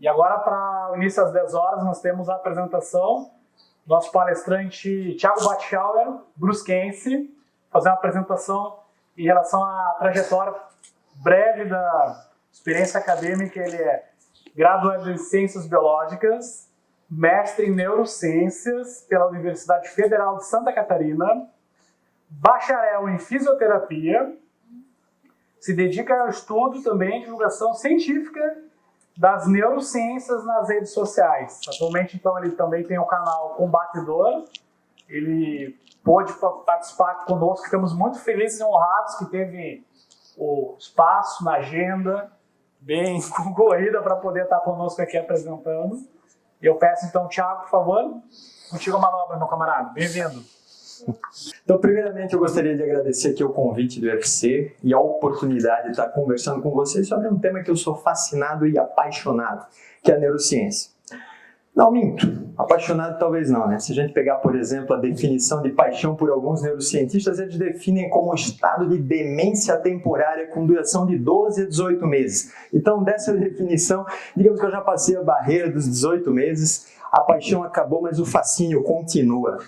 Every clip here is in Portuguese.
E agora, para o início às 10 horas, nós temos a apresentação do nosso palestrante Thiago Batschauer, brusquense, fazer uma apresentação em relação à trajetória breve da experiência acadêmica. Ele é graduado em Ciências Biológicas, mestre em Neurociências pela Universidade Federal de Santa Catarina, bacharel em Fisioterapia, se dedica ao estudo também e divulgação científica das neurociências nas redes sociais. Atualmente, então, ele também tem o canal Combatedor. Ele pôde participar conosco. Ficamos muito felizes e honrados que teve o espaço na agenda bem concorrida para poder estar conosco aqui apresentando. Eu peço, então, Thiago, por favor, contigo a manobra, meu camarada. Bem-vindo. Então, primeiramente, eu gostaria de agradecer aqui o convite do UFC e a oportunidade de estar conversando com vocês sobre um tema que eu sou fascinado e apaixonado, que é a neurociência. Não, minto. Apaixonado talvez não, né? Se a gente pegar, por exemplo, a definição de paixão por alguns neurocientistas, eles definem como um estado de demência temporária com duração de 12 a 18 meses. Então, dessa definição, digamos que eu já passei a barreira dos 18 meses, a paixão acabou, mas o fascínio continua.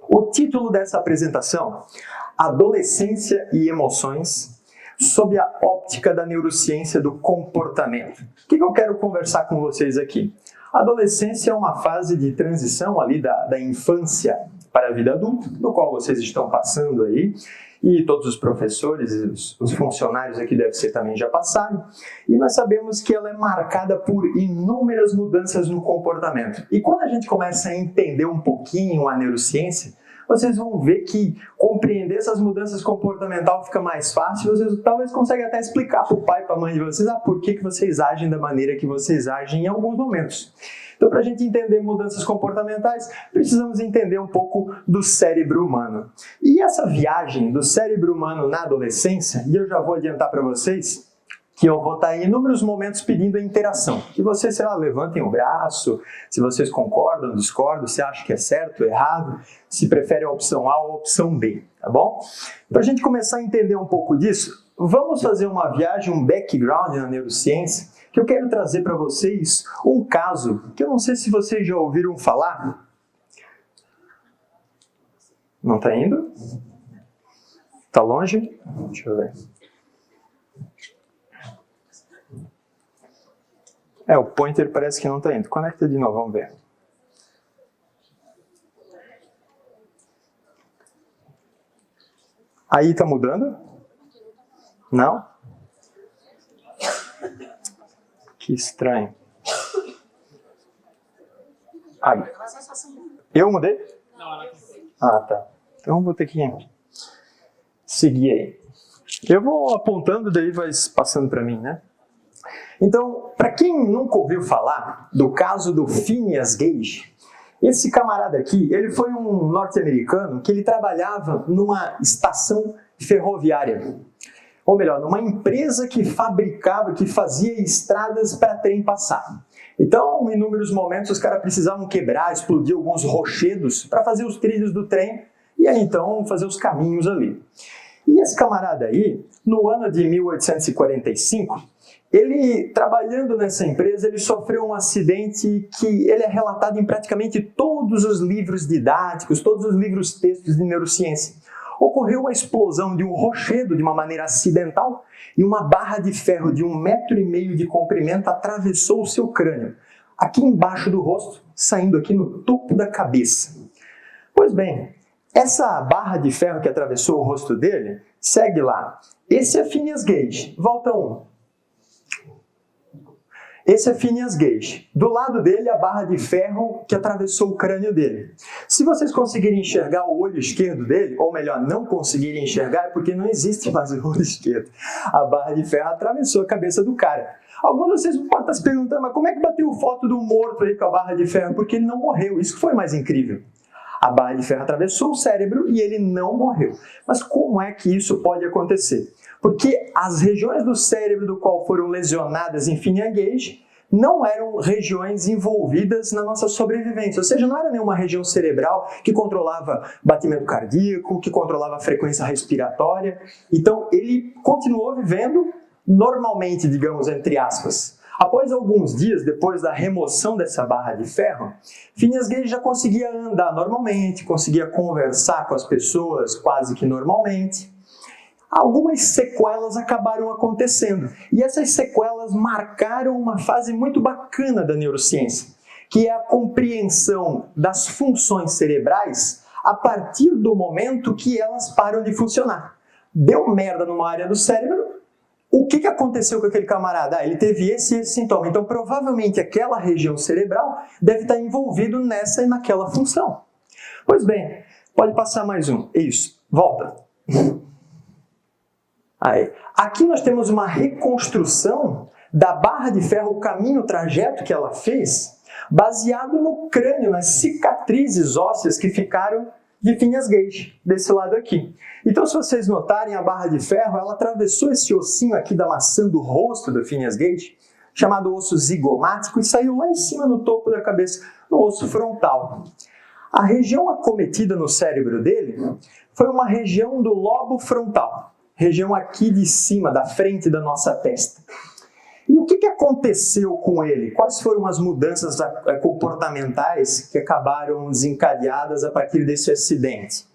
O título dessa apresentação, Adolescência e Emoções, sob a óptica da neurociência do comportamento. O que eu quero conversar com vocês aqui? A adolescência é uma fase de transição ali da infância para a vida adulta, do qual vocês estão passando aí, e todos os professores e os funcionários aqui devem ser também já passaram, e nós sabemos que ela é marcada por inúmeras mudanças no comportamento. E quando a gente começa a entender um pouquinho a neurociência, vocês vão ver que compreender essas mudanças comportamentais fica mais fácil. Vocês talvez conseguem até explicar para o pai e para a mãe de vocês por que vocês agem da maneira que vocês agem em alguns momentos. Então, para a gente entender mudanças comportamentais, precisamos entender um pouco do cérebro humano. E essa viagem do cérebro humano na adolescência, e eu já vou adiantar para vocês que eu vou estar em inúmeros momentos pedindo a interação. Que vocês, sei lá, levantem o braço, se vocês concordam, discordam, se acham que é certo, errado, se preferem a opção A ou a opção B, tá bom? Para a gente começar a entender um pouco disso, vamos fazer uma viagem, um background na neurociência, que eu quero trazer para vocês um caso que eu não sei se vocês já ouviram falar. Não está indo? Está longe? Deixa eu ver. O pointer parece que não está indo. Conecta de novo, vamos ver. Aí está mudando? Não? Que estranho. Aí. Eu mudei? Ah, tá. Então vou ter que seguir aí. Eu vou apontando, daí vai passando para mim, né? Então, para quem nunca ouviu falar do caso do Phineas Gage, esse camarada aqui, ele foi um norte-americano que ele trabalhava numa estação ferroviária. Ou melhor, numa empresa que fabricava, que fazia estradas para trem passar. Então, em inúmeros momentos, os caras precisavam quebrar, explodir alguns rochedos para fazer os trilhos do trem e aí então fazer os caminhos ali. E esse camarada aí, no ano de 1845, ele, trabalhando nessa empresa, ele sofreu um acidente que ele é relatado em praticamente todos os livros didáticos, todos os livros textos de neurociência. Ocorreu uma explosão de um rochedo de uma maneira acidental e uma barra de ferro de 1,5 metro de comprimento atravessou o seu crânio, aqui embaixo do rosto, saindo aqui no topo da cabeça. Pois bem, essa barra de ferro que atravessou o rosto dele, segue lá. Esse é Phineas Gage. Volta 1. Esse é Phineas Gage. Do lado dele, a barra de ferro que atravessou o crânio dele. Se vocês conseguirem enxergar o olho esquerdo dele, ou melhor, não conseguirem enxergar, é porque não existe mais o olho esquerdo. A barra de ferro atravessou a cabeça do cara. Alguns de vocês podem estar se perguntando, mas como é que bateu foto do morto aí com a barra de ferro? Porque ele não morreu. Isso foi mais incrível. A barra de ferro atravessou o cérebro e ele não morreu. Mas como é que isso pode acontecer? Porque as regiões do cérebro do qual foram lesionadas em Phineas Gage não eram regiões envolvidas na nossa sobrevivência. Ou seja, não era nenhuma região cerebral que controlava batimento cardíaco, que controlava a frequência respiratória. Então, ele continuou vivendo normalmente, digamos, entre aspas. Após alguns dias, depois da remoção dessa barra de ferro, Phineas Gage já conseguia andar normalmente, conseguia conversar com as pessoas quase que normalmente. Algumas sequelas acabaram acontecendo, e essas sequelas marcaram uma fase muito bacana da neurociência, que é a compreensão das funções cerebrais a partir do momento que elas param de funcionar. Deu merda numa área do cérebro, o que aconteceu com aquele camarada? Ele teve esse sintoma, então provavelmente aquela região cerebral deve estar envolvido nessa e naquela função. Pois bem, pode passar mais um. Isso, volta. Aí. Aqui nós temos uma reconstrução da barra de ferro, o caminho, o trajeto que ela fez, baseado no crânio, nas cicatrizes ósseas que ficaram de Phineas Gage, desse lado aqui. Então, se vocês notarem, a barra de ferro, ela atravessou esse ossinho aqui da maçã do rosto do Phineas Gage, chamado osso zigomático, e saiu lá em cima no topo da cabeça, no osso frontal. A região acometida no cérebro dele foi uma região do lobo frontal, região aqui de cima, da frente da nossa testa. E o que aconteceu com ele? Quais foram as mudanças comportamentais que acabaram desencadeadas a partir desse acidente?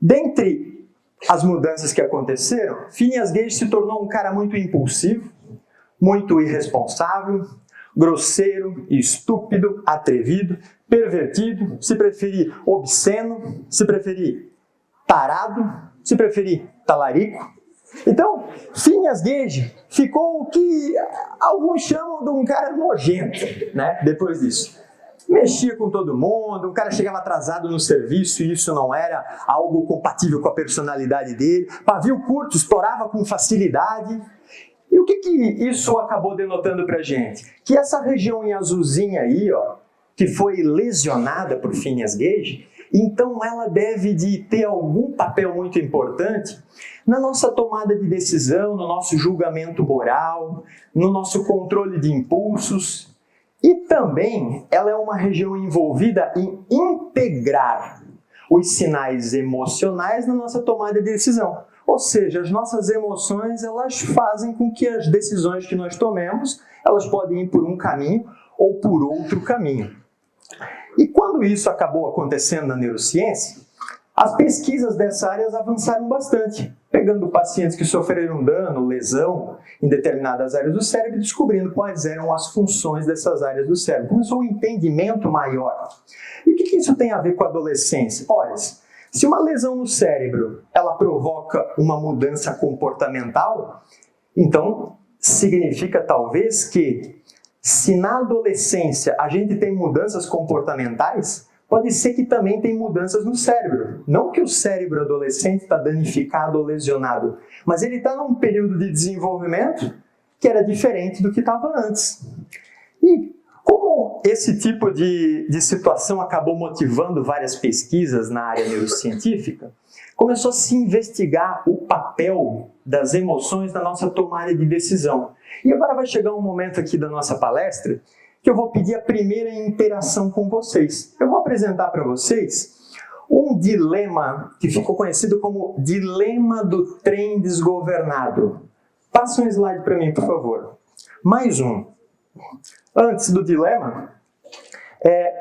Dentre as mudanças que aconteceram, Phineas Gage se tornou um cara muito impulsivo, muito irresponsável, grosseiro, estúpido, atrevido, pervertido, se preferir obsceno, se preferir tarado, se preferir talarico. Então, Phineas Gage ficou o que alguns chamam de um cara nojento, né? Depois disso. Mexia com todo mundo, um cara chegava atrasado no serviço e isso não era algo compatível com a personalidade dele. Pavio curto, estourava com facilidade. E o que isso acabou denotando pra gente? Que essa região em azulzinha aí, ó, que foi lesionada por Phineas Gage, então ela deve de ter algum papel muito importante na nossa tomada de decisão, no nosso julgamento moral, no nosso controle de impulsos. E também ela é uma região envolvida em integrar os sinais emocionais na nossa tomada de decisão. Ou seja, as nossas emoções, elas fazem com que as decisões que nós tomemos, elas podem ir por um caminho ou por outro caminho. E quando isso acabou acontecendo na neurociência, as pesquisas dessa área avançaram bastante, pegando pacientes que sofreram dano, lesão em determinadas áreas do cérebro e descobrindo quais eram as funções dessas áreas do cérebro. Começou um entendimento maior. E o que isso tem a ver com a adolescência? Olha, se uma lesão no cérebro ela provoca uma mudança comportamental, então significa talvez que se na adolescência a gente tem mudanças comportamentais, pode ser que também tem mudanças no cérebro. Não que o cérebro adolescente está danificado ou lesionado, mas ele está num período de desenvolvimento que era diferente do que estava antes. E como esse tipo de situação acabou motivando várias pesquisas na área neurocientífica, começou a se investigar o papel das emoções na nossa tomada de decisão. E agora vai chegar um momento aqui da nossa palestra que eu vou pedir a primeira interação com vocês. Eu vou apresentar para vocês um dilema que ficou conhecido como dilema do trem desgovernado. Passa um slide para mim, por favor. Mais um. Antes do dilema,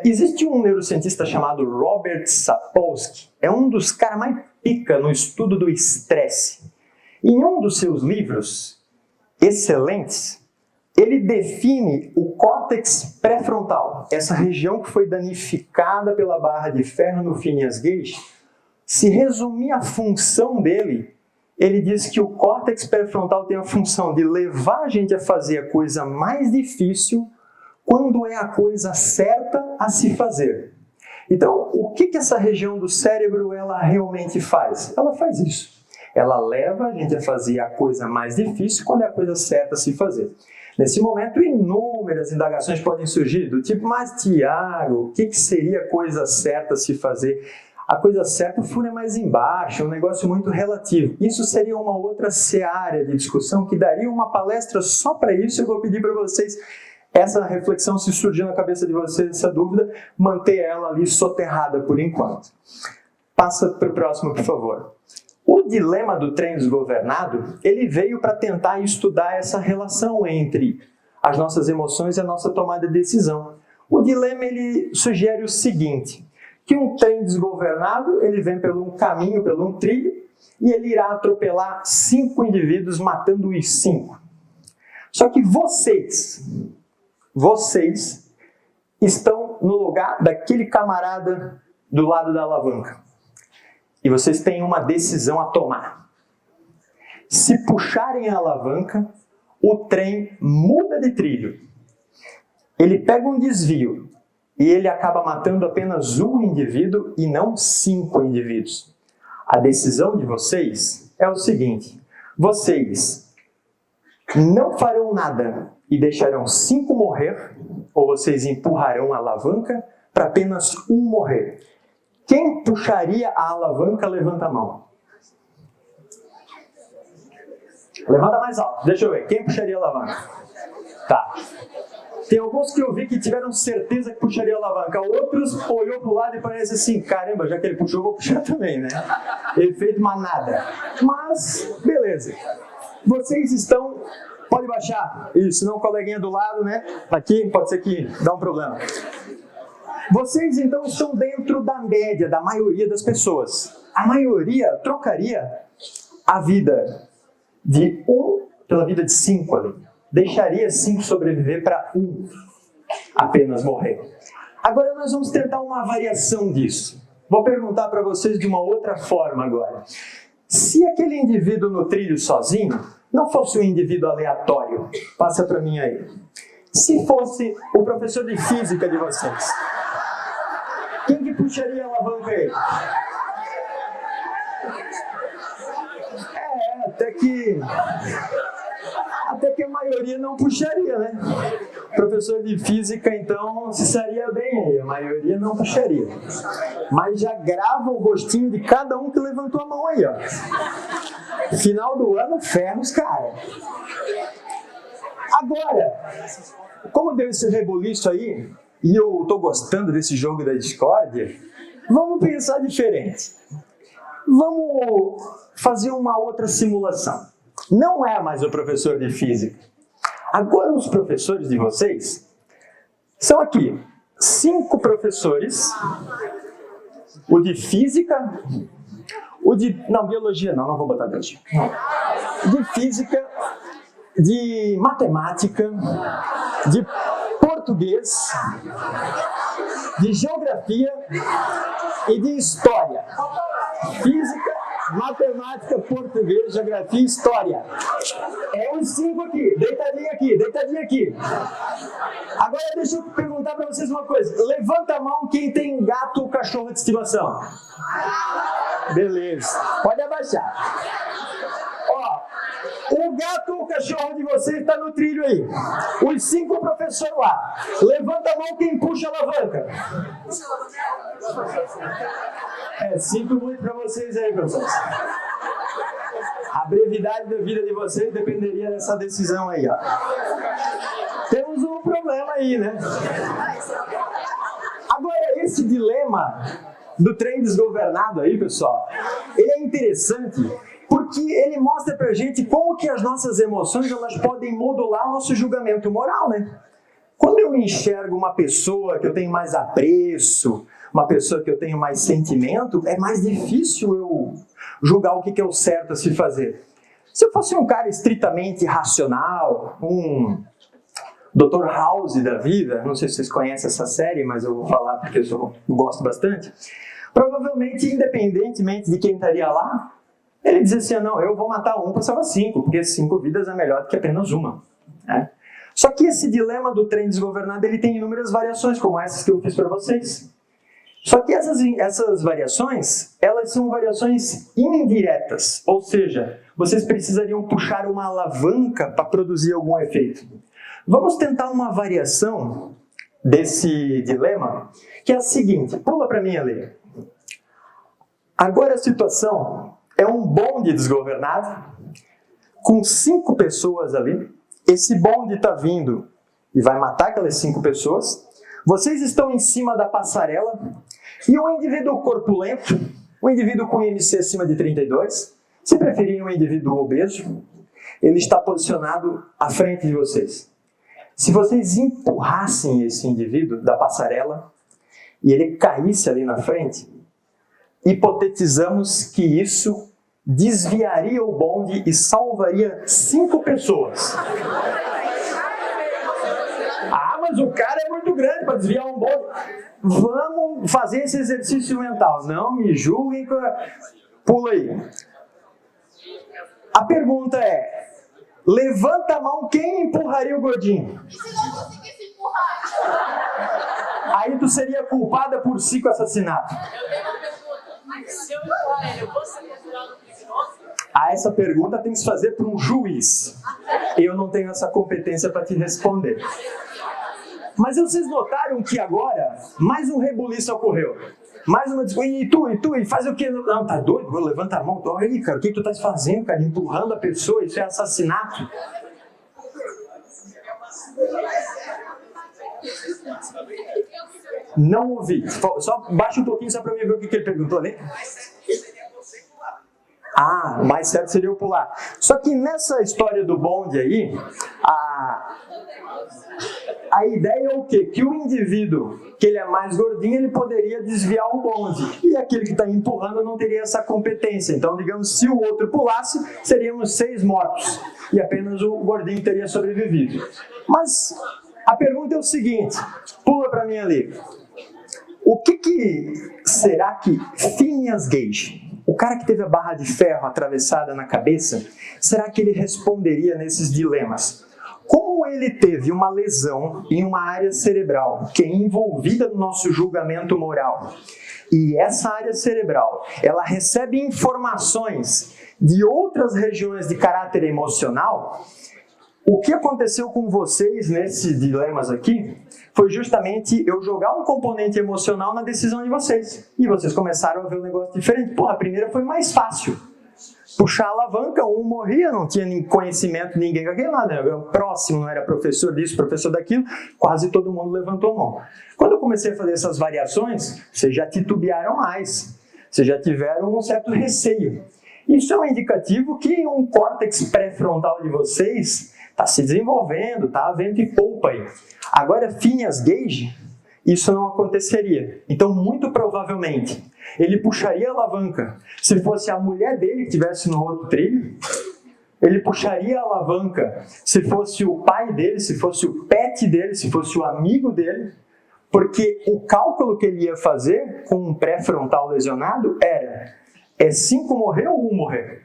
existe um neurocientista chamado Robert Sapolsky. É um dos caras mais pica no estudo do estresse. Em um dos seus livros excelentes, ele define o córtex pré-frontal, essa região que foi danificada pela barra de ferro no Phineas Gage. Se resumir a função dele, ele diz que o córtex pré-frontal tem a função de levar a gente a fazer a coisa mais difícil quando é a coisa certa a se fazer. Então, o que essa região do cérebro ela realmente faz? Ela faz isso. Ela leva a gente a fazer a coisa mais difícil quando é a coisa certa a se fazer. Nesse momento, inúmeras indagações podem surgir, do tipo, mas Tiago, o que seria a coisa certa a se fazer? A coisa certa, o furo é mais embaixo, é um negócio muito relativo. Isso seria uma outra seara de discussão que daria uma palestra só para isso. Eu vou pedir para vocês, essa reflexão, se surgir na cabeça de vocês essa dúvida, manter ela ali soterrada por enquanto. Passa para o próximo, por favor. O dilema do trem desgovernado, ele veio para tentar estudar essa relação entre as nossas emoções e a nossa tomada de decisão. O dilema ele sugere o seguinte, que um trem desgovernado ele vem por um caminho, por um trilho, e ele irá atropelar 5 indivíduos, matando os 5. Só que vocês estão no lugar daquele camarada do lado da alavanca. E vocês têm uma decisão a tomar. Se puxarem a alavanca, o trem muda de trilho. Ele pega um desvio e ele acaba matando apenas um indivíduo e não 5 indivíduos. A decisão de vocês é o seguinte: vocês não farão nada e deixarão 5 morrer, ou vocês empurrarão a alavanca para apenas um morrer. Quem puxaria a alavanca, levanta a mão. Levanta mais alto, deixa eu ver. Quem puxaria a alavanca? Tá. Tem alguns que eu vi que tiveram certeza que puxaria a alavanca. Outros olhou pro lado e parece assim, caramba, já que ele puxou, eu vou puxar também, né? Efeito manada. Mas, beleza. Vocês estão... Pode baixar. Isso, senão o coleguinha do lado, né? Aqui, pode ser que dá um problema. Vocês, então, estão dentro da média, da maioria das pessoas. A maioria trocaria a vida de 1 pela vida de 5 ali. Deixaria 5 sobreviver para 1 apenas morrer. Agora nós vamos tentar uma variação disso. Vou perguntar para vocês de uma outra forma agora. Se aquele indivíduo no trilho sozinho não fosse um indivíduo aleatório, passa para mim aí. Se fosse o professor de física de vocês, quem que puxaria a alavanca aí? Até que a maioria não puxaria, né? O professor de física, então, se sairia bem aí. A maioria não puxaria. Mas já grava o rostinho de cada um que levantou a mão aí, ó. Final do ano, ferros, cara. Agora, como deu esse rebuliço aí, e eu tô gostando desse jogo da discórdia, vamos pensar diferente. Vamos fazer uma outra simulação. Não é mais o professor de física. Agora os professores de vocês são aqui 5 professores. O de física, o de... Não, biologia não vou botar biologia. De física, de matemática, de português, de geografia e de história. Física, matemática, português, geografia e história. É os 5 aqui, deitadinho aqui. Agora deixa eu perguntar para vocês uma coisa. Levanta a mão quem tem gato ou cachorro de estimação. Beleza, pode abaixar. Ó, o gato ou cachorro de vocês está no trilho aí. Os 5 professores lá. Levanta a mão quem puxa a alavanca. Sinto muito para vocês aí, professores. A brevidade da vida de vocês dependeria dessa decisão aí, ó. Temos um problema aí, né? Agora, esse dilema do trem desgovernado aí, pessoal, ele é interessante porque ele mostra pra gente como que as nossas emoções elas podem modular o nosso julgamento moral, né? Quando eu enxergo uma pessoa que eu tenho mais apreço, uma pessoa que eu tenho mais sentimento, é mais difícil eu julgar o que é o certo a se fazer. Se eu fosse um cara estritamente racional, um Dr. House da vida, não sei se vocês conhecem essa série, mas eu vou falar porque eu gosto bastante, provavelmente, independentemente de quem estaria lá, ele dizia assim, não, eu vou matar 1 para salvar 5, porque 5 vidas é melhor do que apenas uma. Né? Só que esse dilema do trem desgovernado, ele tem inúmeras variações, como essas que eu fiz para vocês. Só que essas variações, elas são variações indiretas, ou seja, vocês precisariam puxar uma alavanca para produzir algum efeito. Vamos tentar uma variação desse dilema, que é a seguinte, pula para mim ali. Agora a situação é um bonde desgovernado, com 5 pessoas ali, esse bonde está vindo e vai matar aquelas 5 pessoas, vocês estão em cima da passarela, e um indivíduo corpulento, um indivíduo com IMC acima de 32, se preferirem um indivíduo obeso, ele está posicionado à frente de vocês. Se vocês empurrassem esse indivíduo da passarela e ele caísse ali na frente, hipotetizamos que isso desviaria o bonde e salvaria 5 pessoas. Ah, mas o cara é muito grande para desviar um bonde. Vamos fazer esse exercício mental. Não me julguem. Pula aí. A pergunta é: levanta a mão, quem empurraria o gordinho? E se não conseguisse empurrar? Aí tu seria culpada por 5 assassinatos. Eu tenho uma pergunta. Se eu empurrar ele, eu vou ser considerado criminoso? Essa pergunta tem que se fazer para um juiz. Eu não tenho essa competência para te responder. Mas vocês notaram que agora mais um rebuliço ocorreu? Mais uma discussão. E tu, e faz o quê? Não, tá doido? Levanta a mão. Olha aí, cara, o que tu tá fazendo, cara? Empurrando a pessoa, isso é assassinato. Não ouvi. Só baixa um pouquinho só para mim ver o que ele perguntou ali. Ah, o mais certo seria eu pular. Só que nessa história do bonde aí, a ideia é o quê? Que o indivíduo, que ele é mais gordinho, ele poderia desviar o bonde. E aquele que está empurrando não teria essa competência. Então, digamos, se o outro pulasse, seríamos 6 mortos. E apenas o gordinho teria sobrevivido. Mas a pergunta é o seguinte, pula para mim ali. O que será que Phineas Gage, o cara que teve a barra de ferro atravessada na cabeça, será que ele responderia nesses dilemas? Como ele teve uma lesão em uma área cerebral que é envolvida no nosso julgamento moral, e essa área cerebral, ela recebe informações de outras regiões de caráter emocional, o que aconteceu com vocês nesses dilemas aqui foi justamente eu jogar um componente emocional na decisão de vocês. E vocês começaram a ver um negócio diferente. Pô, a primeira foi mais fácil. Puxar a alavanca, um morria, não tinha nem conhecimento de ninguém com aquele lado. Né? O próximo não era professor disso, professor daquilo, quase todo mundo levantou a mão. Quando eu comecei a fazer essas variações, vocês já titubearam mais. Vocês já tiveram um certo receio. Isso é um indicativo que um córtex pré-frontal de vocês está se desenvolvendo, está havendo e poupa aí. Agora, Phineas Gage, isso não aconteceria. Então, muito provavelmente, ele puxaria a alavanca. Se fosse a mulher dele que estivesse no outro trilho, ele puxaria a alavanca. Se fosse o pai dele, se fosse o pet dele, se fosse o amigo dele, porque o cálculo que ele ia fazer com um pré-frontal lesionado era: é 5 morrer ou 1 morrer?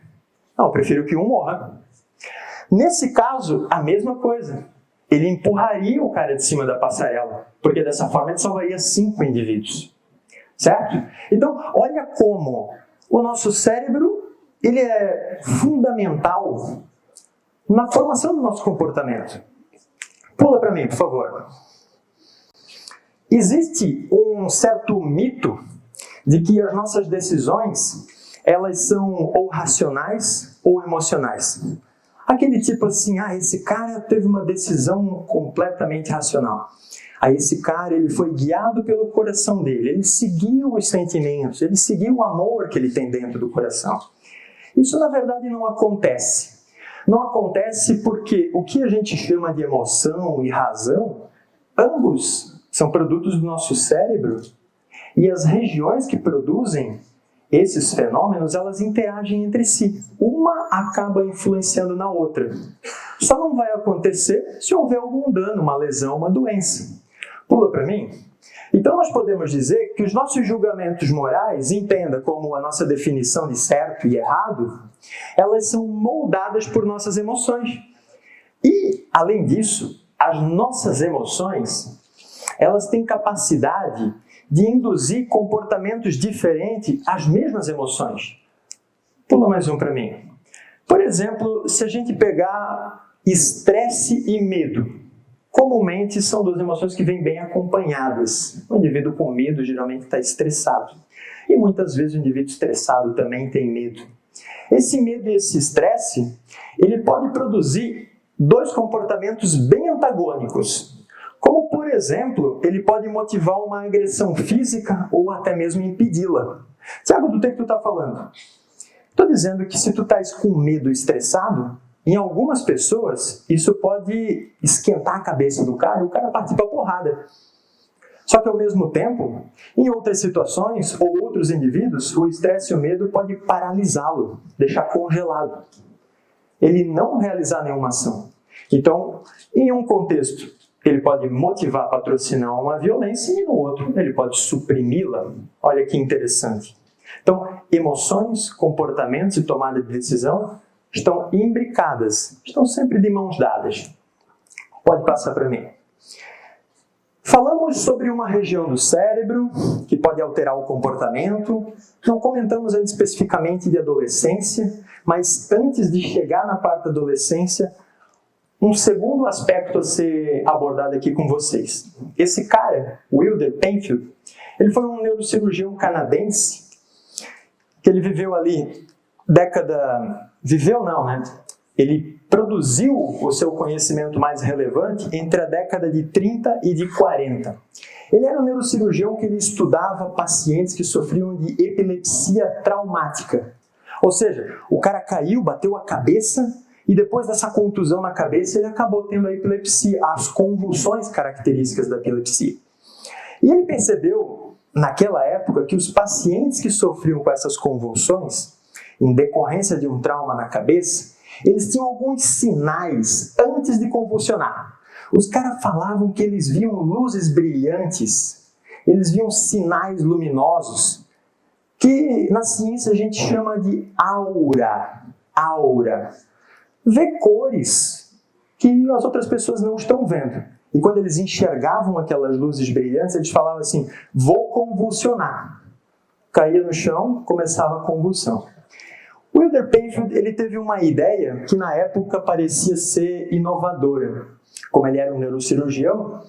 Não, eu prefiro que 1 morra. Nesse caso, a mesma coisa. Ele empurraria o cara de cima da passarela, porque dessa forma ele salvaria 5 indivíduos. Certo? Então, olha como o nosso cérebro ele é fundamental na formação do nosso comportamento. Pula para mim, por favor. Existe um certo mito de que as nossas decisões elas são ou racionais ou emocionais. Aquele tipo assim, esse cara teve uma decisão completamente racional. Esse cara ele foi guiado pelo coração dele, ele seguiu os sentimentos, ele seguiu o amor que ele tem dentro do coração. Isso na verdade não acontece. Não acontece porque o que a gente chama de emoção e razão, ambos são produtos do nosso cérebro e as regiões que produzem esses fenômenos, elas interagem entre si. Uma acaba influenciando na outra. Só não vai acontecer se houver algum dano, uma lesão, uma doença. Pula para mim. Então nós podemos dizer que os nossos julgamentos morais, entenda como a nossa definição de certo e errado, elas são moldadas por nossas emoções. E, além disso, as nossas emoções, elas têm capacidade de induzir comportamentos diferentes às mesmas emoções. Pula mais um para mim. Por exemplo, se a gente pegar estresse e medo, comumente são 2 emoções que vêm bem acompanhadas. O indivíduo com medo geralmente está estressado. E muitas vezes o indivíduo estressado também tem medo. Esse medo e esse estresse, ele pode produzir 2 comportamentos bem antagônicos. Como, por exemplo, ele pode motivar uma agressão física ou até mesmo impedi-la. Tiago, do que tu está falando? Estou dizendo que se tu estás com medo e estressado, em algumas pessoas, isso pode esquentar a cabeça do cara e o cara partir pra porrada. Só que, ao mesmo tempo, em outras situações ou outros indivíduos, o estresse e o medo pode paralisá-lo, deixar congelado. Ele não realizar nenhuma ação. Então, em um contexto, ele pode motivar a patrocinar uma violência e no outro, ele pode suprimi-la. Olha que interessante. Então, emoções, comportamentos e tomada de decisão estão imbricadas, estão sempre de mãos dadas. Pode passar para mim. Falamos sobre uma região do cérebro que pode alterar o comportamento. Não comentamos ainda especificamente de adolescência, mas antes de chegar na parte da adolescência, um segundo aspecto a ser abordado aqui com vocês. Esse cara, Wilder Penfield, ele foi um neurocirurgião canadense que ele viveu ali Ele produziu o seu conhecimento mais relevante entre a década de 30 e de 40. Ele era um neurocirurgião que ele estudava pacientes que sofriam de epilepsia traumática. Ou seja, o cara caiu, bateu a cabeça e depois dessa contusão na cabeça ele acabou tendo a epilepsia, as convulsões características da epilepsia. E ele percebeu, naquela época, que os pacientes que sofriam com essas convulsões, em decorrência de um trauma na cabeça, eles tinham alguns sinais antes de convulsionar. Os caras falavam que eles viam luzes brilhantes, eles viam sinais luminosos, que na ciência a gente chama de aura. Aura. Vê cores que as outras pessoas não estão vendo. E quando eles enxergavam aquelas luzes brilhantes, eles falavam assim, vou convulsionar. Caía no chão, começava a convulsão. Wilder Penfield, ele teve uma ideia que na época parecia ser inovadora. Como ele era um neurocirurgião,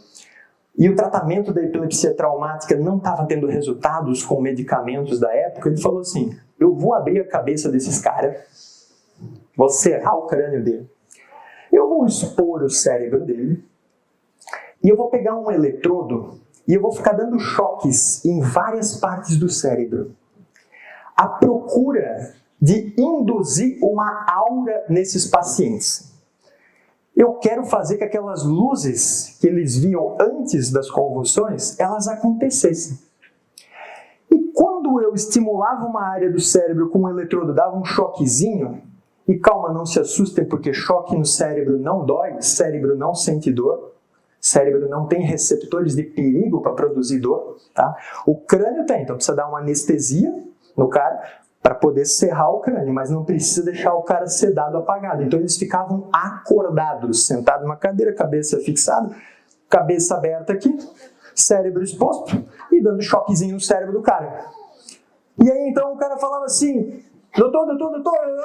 e o tratamento da epilepsia traumática não estava tendo resultados com medicamentos da época, ele falou assim, eu vou abrir a cabeça desses caras, vou serrar o crânio dele, eu vou expor o cérebro dele, e eu vou pegar um eletrodo, e eu vou ficar dando choques em várias partes do cérebro. A procura de induzir uma aura nesses pacientes. Eu quero fazer que aquelas luzes que eles viam antes das convulsões, elas acontecessem. E quando eu estimulava uma área do cérebro com um eletrodo, dava um choquezinho, e calma, não se assustem, porque choque no cérebro não dói, cérebro não sente dor, cérebro não tem receptores de perigo para produzir dor, tá? O crânio tem, então precisa dar uma anestesia no cara, para poder serrar o crânio, mas não precisa deixar o cara sedado, apagado. Então eles ficavam acordados, sentados numa cadeira, cabeça fixada, cabeça aberta aqui, cérebro exposto e dando choquezinho no cérebro do cara. E aí então o cara falava assim, doutor,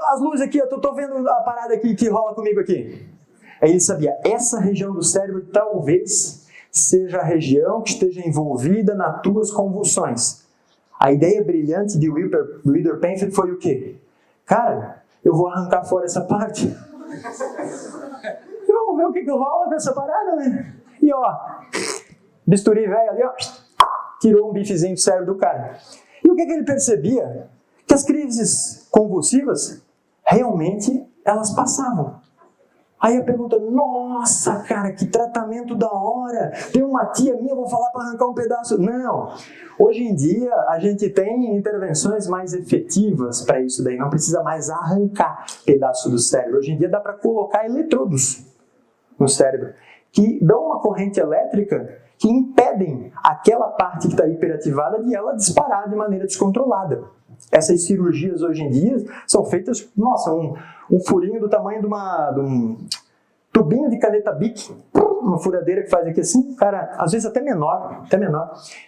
as luzes aqui, eu tô vendo a parada aqui que rola comigo aqui. Aí ele sabia, essa região do cérebro talvez seja a região que esteja envolvida nas tuas convulsões. A ideia brilhante de Wilder Penfield foi o quê? Cara, eu vou arrancar fora essa parte. E vamos ver o que rola com essa parada, né? E ó, bisturi velho ali, ó, tirou um bifezinho do cérebro do cara. E o que ele percebia? Que as crises convulsivas, realmente, elas passavam. Aí a pergunta, nossa, cara, que tratamento da hora. Tem uma tia minha, vou falar para arrancar um pedaço. Não. Hoje em dia, a gente tem intervenções mais efetivas para isso daí. Não precisa mais arrancar pedaço do cérebro. Hoje em dia dá para colocar eletrodos no cérebro que dão uma corrente elétrica que impedem aquela parte que está hiperativada de ela disparar de maneira descontrolada. Essas cirurgias hoje em dia são feitas, nossa, um furinho do tamanho de um tubinho de caneta Bic, uma furadeira que faz aqui assim, cara, às vezes até menor.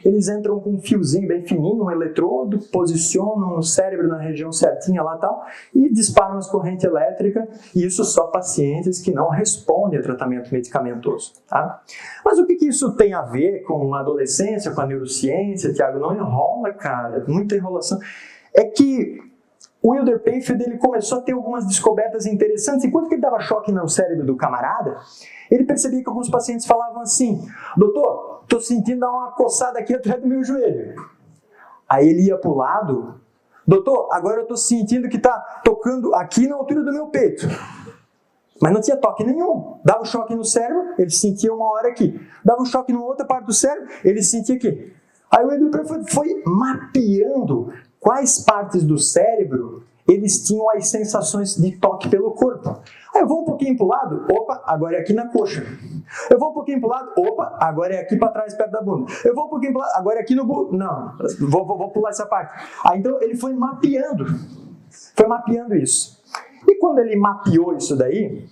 Eles entram com um fiozinho bem fininho, um eletrodo, posicionam no cérebro na região certinha lá e tal, e disparam as correntes elétricas, e isso só pacientes que não respondem a tratamento medicamentoso, tá? Mas o que isso tem a ver com a adolescência, com a neurociência, Tiago? Não enrola, cara, muita enrolação. É que o Wilder Penfield, ele começou a ter algumas descobertas interessantes. Enquanto que ele dava choque no cérebro do camarada, ele percebia que alguns pacientes falavam assim, doutor, estou sentindo dar uma coçada aqui atrás do meu joelho. Aí ele ia para o lado, doutor, agora eu estou sentindo que está tocando aqui na altura do meu peito. Mas não tinha toque nenhum. Dava um choque no cérebro, ele sentia uma hora aqui. Dava um choque numa outra parte do cérebro, ele sentia aqui. Aí o Wilder Penfield foi mapeando quais partes do cérebro eles tinham as sensações de toque pelo corpo. Aí eu vou um pouquinho para o lado, opa, agora é aqui na coxa. Eu vou um pouquinho para o lado, opa, agora é aqui para trás, perto da bunda. Eu vou um pouquinho para o lado, agora é aqui no... Não, vou pular essa parte. Aí então ele foi mapeando isso. E quando ele mapeou isso daí,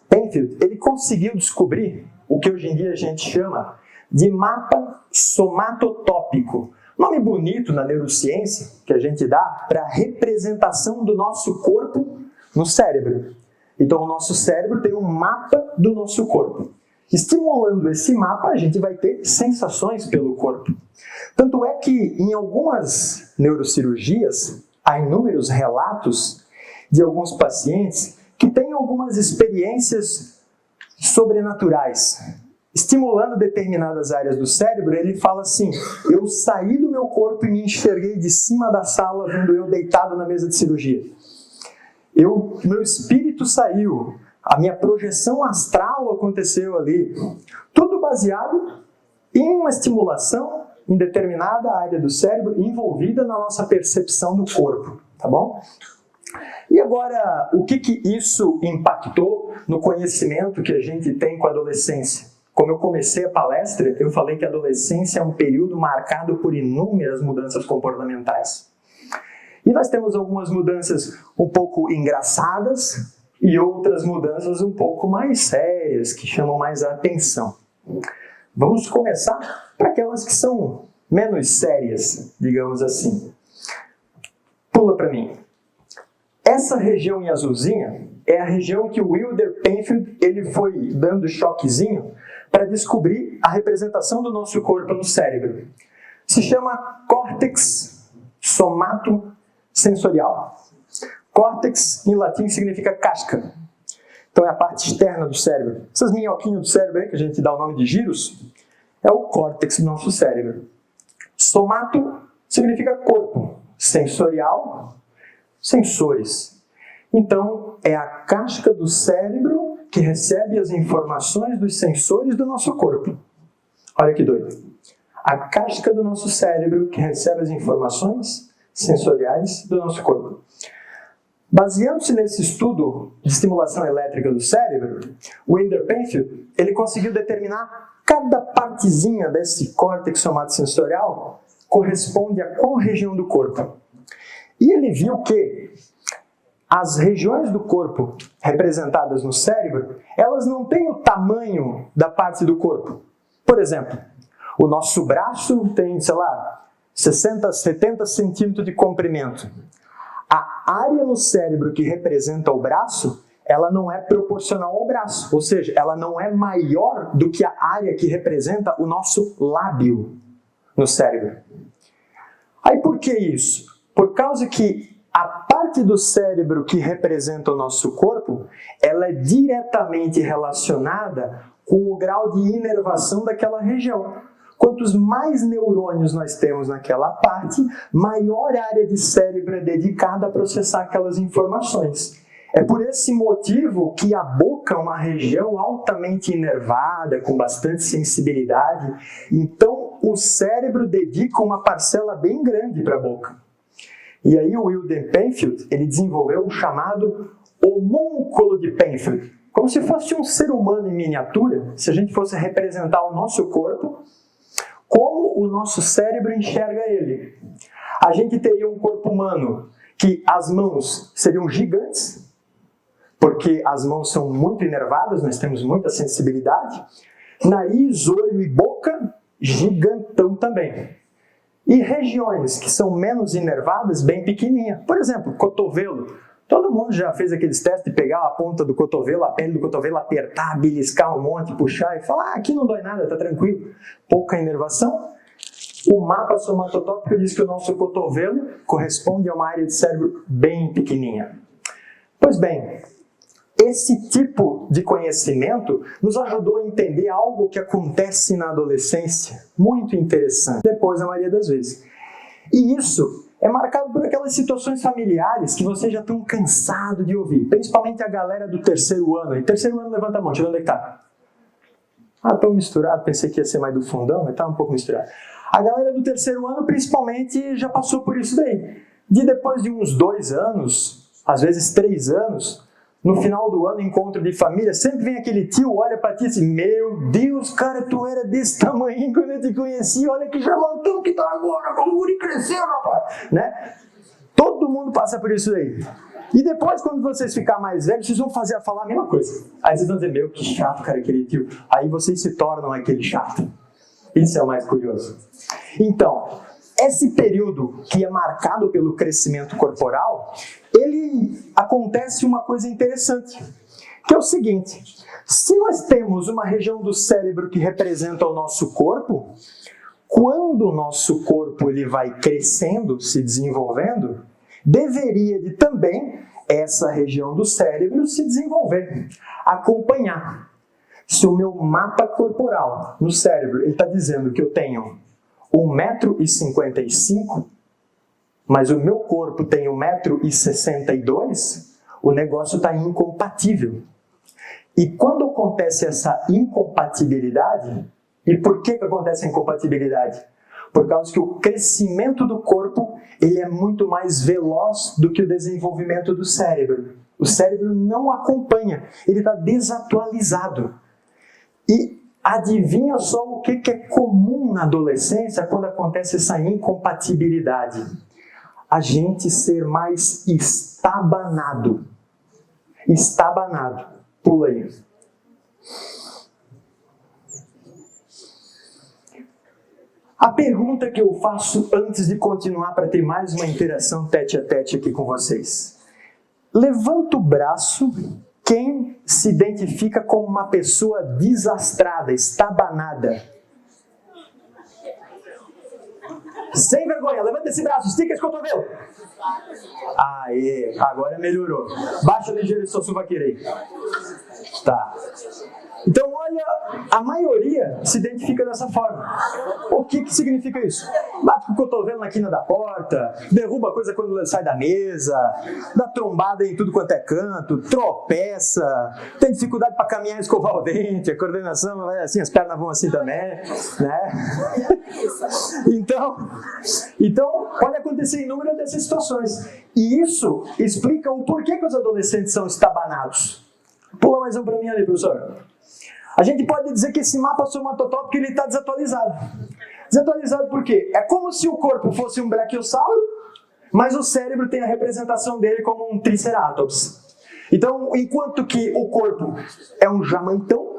Penfield, ele conseguiu descobrir o que hoje em dia a gente chama de mapa somatotópico. Nome bonito na neurociência que a gente dá para a representação do nosso corpo no cérebro. Então o nosso cérebro tem um mapa do nosso corpo. Estimulando esse mapa, a gente vai ter sensações pelo corpo. Tanto é que em algumas neurocirurgias, há inúmeros relatos de alguns pacientes que têm algumas experiências sobrenaturais. Estimulando determinadas áreas do cérebro, ele fala assim: eu saí do meu corpo e me enxerguei de cima da sala, vendo eu deitado na mesa de cirurgia. Meu espírito saiu, a minha projeção astral aconteceu ali. Tudo baseado em uma estimulação em determinada área do cérebro envolvida na nossa percepção do corpo, tá bom? E agora, o que isso impactou no conhecimento que a gente tem com a adolescência? Como eu comecei a palestra, eu falei que a adolescência é um período marcado por inúmeras mudanças comportamentais. E nós temos algumas mudanças um pouco engraçadas e outras mudanças um pouco mais sérias, que chamam mais a atenção. Vamos começar para aquelas que são menos sérias, digamos assim. Pula para mim. Essa região em azulzinha é a região que o Wilder Penfield ele foi dando choquezinho para descobrir a representação do nosso corpo no cérebro. Se chama córtex somatosensorial. Córtex, em latim, significa casca. Então é a parte externa do cérebro. Essas minhoquinhas do cérebro aí, que a gente dá o nome de giros, é o córtex do nosso cérebro. Somato significa corpo. Sensorial, sensores. Então, é a casca do cérebro que recebe as informações dos sensores do nosso corpo. Olha que doido. A casca do nosso cérebro que recebe as informações sensoriais do nosso corpo. Baseando-se nesse estudo de estimulação elétrica do cérebro, o Wilder Penfield ele conseguiu determinar cada partezinha desse córtex somatosensorial corresponde a qual região do corpo. E ele viu que as regiões do corpo representadas no cérebro, elas não têm o tamanho da parte do corpo. Por exemplo, o nosso braço tem, 60, 70 centímetros de comprimento. A área no cérebro que representa o braço, ela não é proporcional ao braço. Ou seja, ela não é maior do que a área que representa o nosso lábio no cérebro. Aí por que isso? Por causa que a parte do cérebro que representa o nosso corpo, ela é diretamente relacionada com o grau de inervação daquela região. Quantos mais neurônios nós temos naquela parte, maior área de cérebro é dedicada a processar aquelas informações. É por esse motivo que a boca é uma região altamente inervada, com bastante sensibilidade. Então, o cérebro dedica uma parcela bem grande para a boca. E aí o Wilder Penfield, ele desenvolveu o chamado homúnculo de Penfield. Como se fosse um ser humano em miniatura, se a gente fosse representar o nosso corpo, como o nosso cérebro enxerga ele. A gente teria um corpo humano que as mãos seriam gigantes, porque as mãos são muito inervadas, nós temos muita sensibilidade. Nariz, olho e boca, gigantão também. E regiões que são menos inervadas, bem pequenininha. Por exemplo, cotovelo. Todo mundo já fez aqueles testes de pegar a ponta do cotovelo, a pele do cotovelo, apertar, beliscar um monte, puxar e falar, aqui não dói nada, tá tranquilo. Pouca inervação. O mapa somatotópico diz que o nosso cotovelo corresponde a uma área de cérebro bem pequenininha. Pois bem, esse tipo de conhecimento nos ajudou a entender algo que acontece na adolescência, muito interessante, depois a maioria das vezes. E isso é marcado por aquelas situações familiares que vocês já estão cansados de ouvir, principalmente a galera do terceiro ano. E terceiro ano, levanta a mão, deixa eu ver onde é que tá. Estou misturado, pensei que ia ser mais do fundão, mas está um pouco misturado. A galera do terceiro ano, principalmente, já passou por isso daí. Depois de uns 2 anos, às vezes 3 anos, no final do ano, encontro de família, sempre vem aquele tio, olha pra ti e diz, meu Deus, cara, tu era desse tamanho quando eu te conheci, olha que jamantão que tá agora, como o guri cresceu, rapaz, né? Todo mundo passa por isso aí. E depois, quando vocês ficarem mais velhos, vocês vão falar a mesma coisa. Aí vocês vão dizer, meu, que chato, cara, aquele tio. Aí vocês se tornam aquele chato. Isso é o mais curioso. Então, esse período que é marcado pelo crescimento corporal, ele acontece uma coisa interessante, que é o seguinte: se nós temos uma região do cérebro que representa o nosso corpo, quando o nosso corpo ele vai crescendo, se desenvolvendo, deveria de também essa região do cérebro se desenvolver, acompanhar. Se o meu mapa corporal no cérebro ele está dizendo que eu tenho 1,55 m, mas o meu corpo tem 1,62 m, o negócio está incompatível. E quando acontece essa incompatibilidade, e por que acontece a incompatibilidade? Por causa que o crescimento do corpo ele é muito mais veloz do que o desenvolvimento do cérebro. O cérebro não acompanha, ele está desatualizado. E adivinha só o que é comum na adolescência quando acontece essa incompatibilidade? A gente ser mais estabanado. Estabanado. Pula aí. A pergunta que eu faço antes de continuar para ter mais uma interação tete a tete aqui com vocês. Levanta o braço quem se identifica como uma pessoa desastrada, estabanada. Sem vergonha, levanta esse braço, estica esse cotovelo. Aê, agora melhorou. Baixa ligeiro e sua suvaqueira. Tá. Então, olha, a maioria se identifica dessa forma. O que significa isso? Bate com o cotovelo na quina da porta, derruba coisa quando sai da mesa, dá trombada em tudo quanto é canto, tropeça, tem dificuldade para caminhar e escovar o dente, a coordenação vai assim, as pernas vão assim também, né? Então, pode acontecer inúmeras dessas situações. E isso explica o porquê que os adolescentes são estabanados. Pula mais um para mim ali, professor. A gente pode dizer que esse mapa somatotópico ele está desatualizado. Desatualizado por quê? É como se o corpo fosse um brachiosauro, mas o cérebro tem a representação dele como um triceratops. Então, enquanto que o corpo é um jamantão,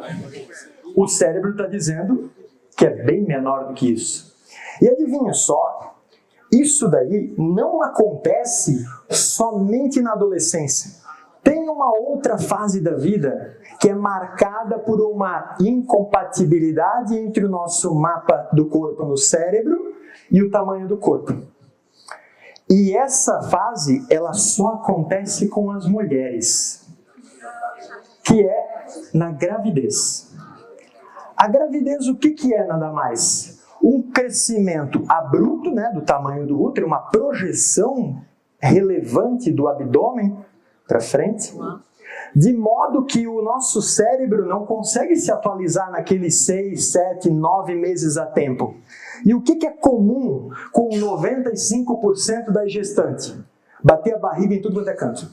o cérebro está dizendo que é bem menor do que isso. E adivinha só, isso daí não acontece somente na adolescência. Tem uma outra fase da vida que é marcada por uma incompatibilidade entre o nosso mapa do corpo no cérebro e o tamanho do corpo. E essa fase, ela só acontece com as mulheres, que é na gravidez. A gravidez, o que é nada mais? Um crescimento abrupto, né, do tamanho do útero, uma projeção relevante do abdômen para frente, de modo que o nosso cérebro não consegue se atualizar naqueles 6, 7, 9 meses a tempo. E o que é comum com 95% das gestantes? Bater a barriga em tudo quanto é canto.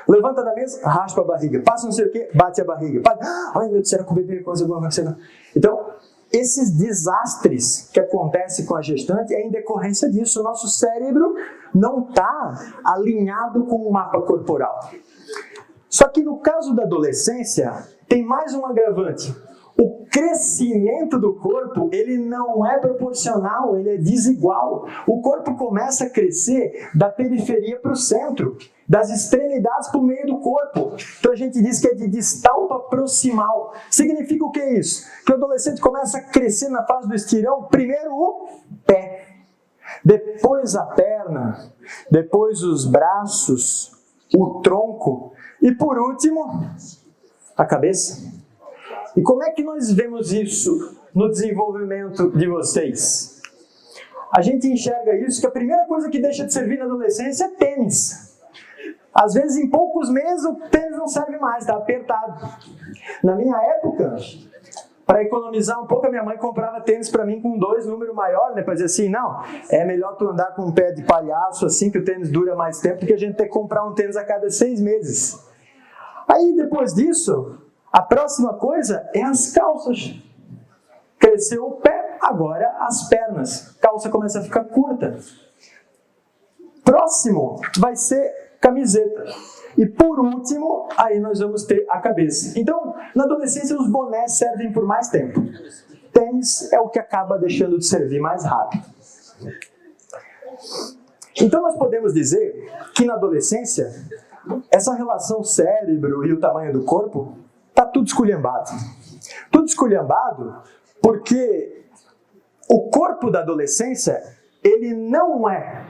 Levanta da mesa, raspa a barriga. Passa não sei o que, bate a barriga. Ai meu Deus, será que o bebê coisa boa vai ser? Então, esses desastres que acontecem com a gestante é em decorrência disso. O nosso cérebro não está alinhado com o mapa corporal. Só que no caso da adolescência, tem mais um agravante. O crescimento do corpo, ele não é proporcional, ele é desigual. O corpo começa a crescer da periferia para o centro, das extremidades para o meio do corpo. Então a gente diz que é de distal para proximal. Significa o que é isso? Que o adolescente começa a crescer na fase do estirão, primeiro o pé, depois a perna, depois os braços, o tronco e por último, a cabeça. E como é que nós vemos isso no desenvolvimento de vocês? a gente enxerga isso, que a primeira coisa que deixa de servir na adolescência é tênis. Às vezes, em poucos meses, o tênis não serve mais, está apertado. Na minha época, para economizar um pouco, a minha mãe comprava tênis para mim com 2 números maiores, né? Para dizer assim, não, é melhor tu andar com um pé de palhaço, assim, que o tênis dura mais tempo, do que a gente ter que comprar um tênis a cada 6 meses. Aí, depois disso, a próxima coisa é as calças. Cresceu o pé, agora as pernas. A calça começa a ficar curta. Próximo vai ser camiseta. E por último, aí nós vamos ter a cabeça. Então, na adolescência, os bonés servem por mais tempo. Tênis é o que acaba deixando de servir mais rápido. Então, nós podemos dizer que na adolescência, essa relação cérebro e o tamanho do corpo está tudo esculhambado. Tudo esculhambado porque o corpo da adolescência, ele não é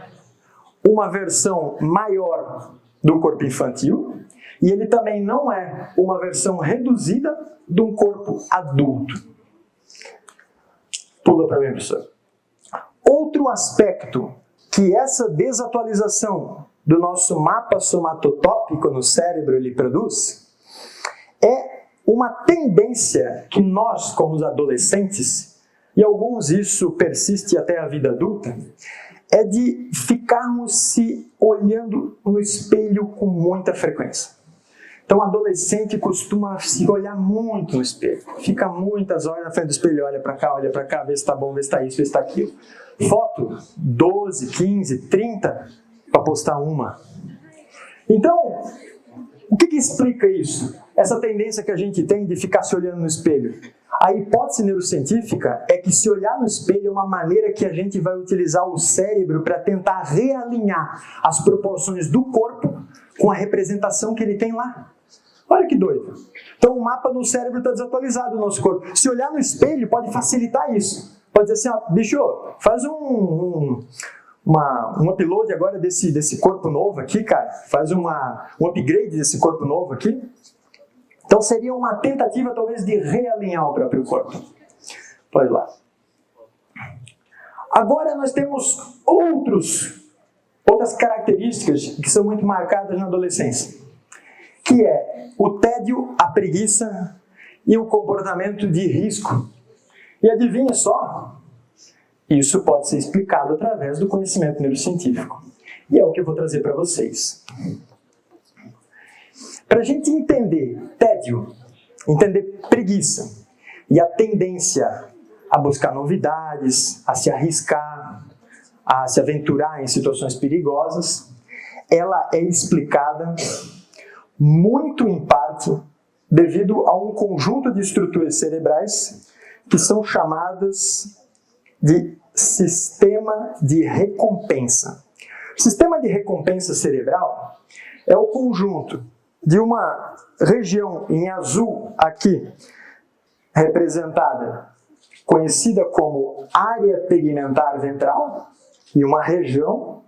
uma versão maior do corpo infantil e ele também não é uma versão reduzida de um corpo adulto. Pula para mim, professor. Outro aspecto que essa desatualização do nosso mapa somatotópico no cérebro ele produz é uma tendência que nós, como os adolescentes, e alguns isso persiste até a vida adulta, é de ficarmos se olhando no espelho com muita frequência. Então, o adolescente costuma se olhar muito no espelho. Fica muitas horas na frente do espelho, olha para cá, vê se está bom, vê se está isso, vê se está aquilo. Foto, 12, 15, 30, para postar uma. Então, o que explica isso? Essa tendência que a gente tem de ficar se olhando no espelho. A hipótese neurocientífica é que se olhar no espelho é uma maneira que a gente vai utilizar o cérebro para tentar realinhar as proporções do corpo com a representação que ele tem lá. Olha que doido. Então o mapa do cérebro está desatualizado do nosso corpo. Se olhar no espelho pode facilitar isso. Pode dizer assim, ó, bicho, faz um upload agora desse corpo novo aqui, cara. Faz um upgrade desse corpo novo aqui. Então seria uma tentativa talvez de realinhar o próprio corpo. Pode ir lá. Agora nós temos outras características que são muito marcadas na adolescência, que é o tédio, a preguiça e o comportamento de risco. E adivinha só, isso pode ser explicado através do conhecimento neurocientífico. E é o que eu vou trazer para vocês. Para a gente entender tédio, entender preguiça e a tendência a buscar novidades, a se arriscar, a se aventurar em situações perigosas, ela é explicada muito em parte devido a um conjunto de estruturas cerebrais que são chamadas de sistema de recompensa. O sistema de recompensa cerebral é o conjunto de uma região em azul aqui, representada, conhecida como área tegmentar ventral, e uma região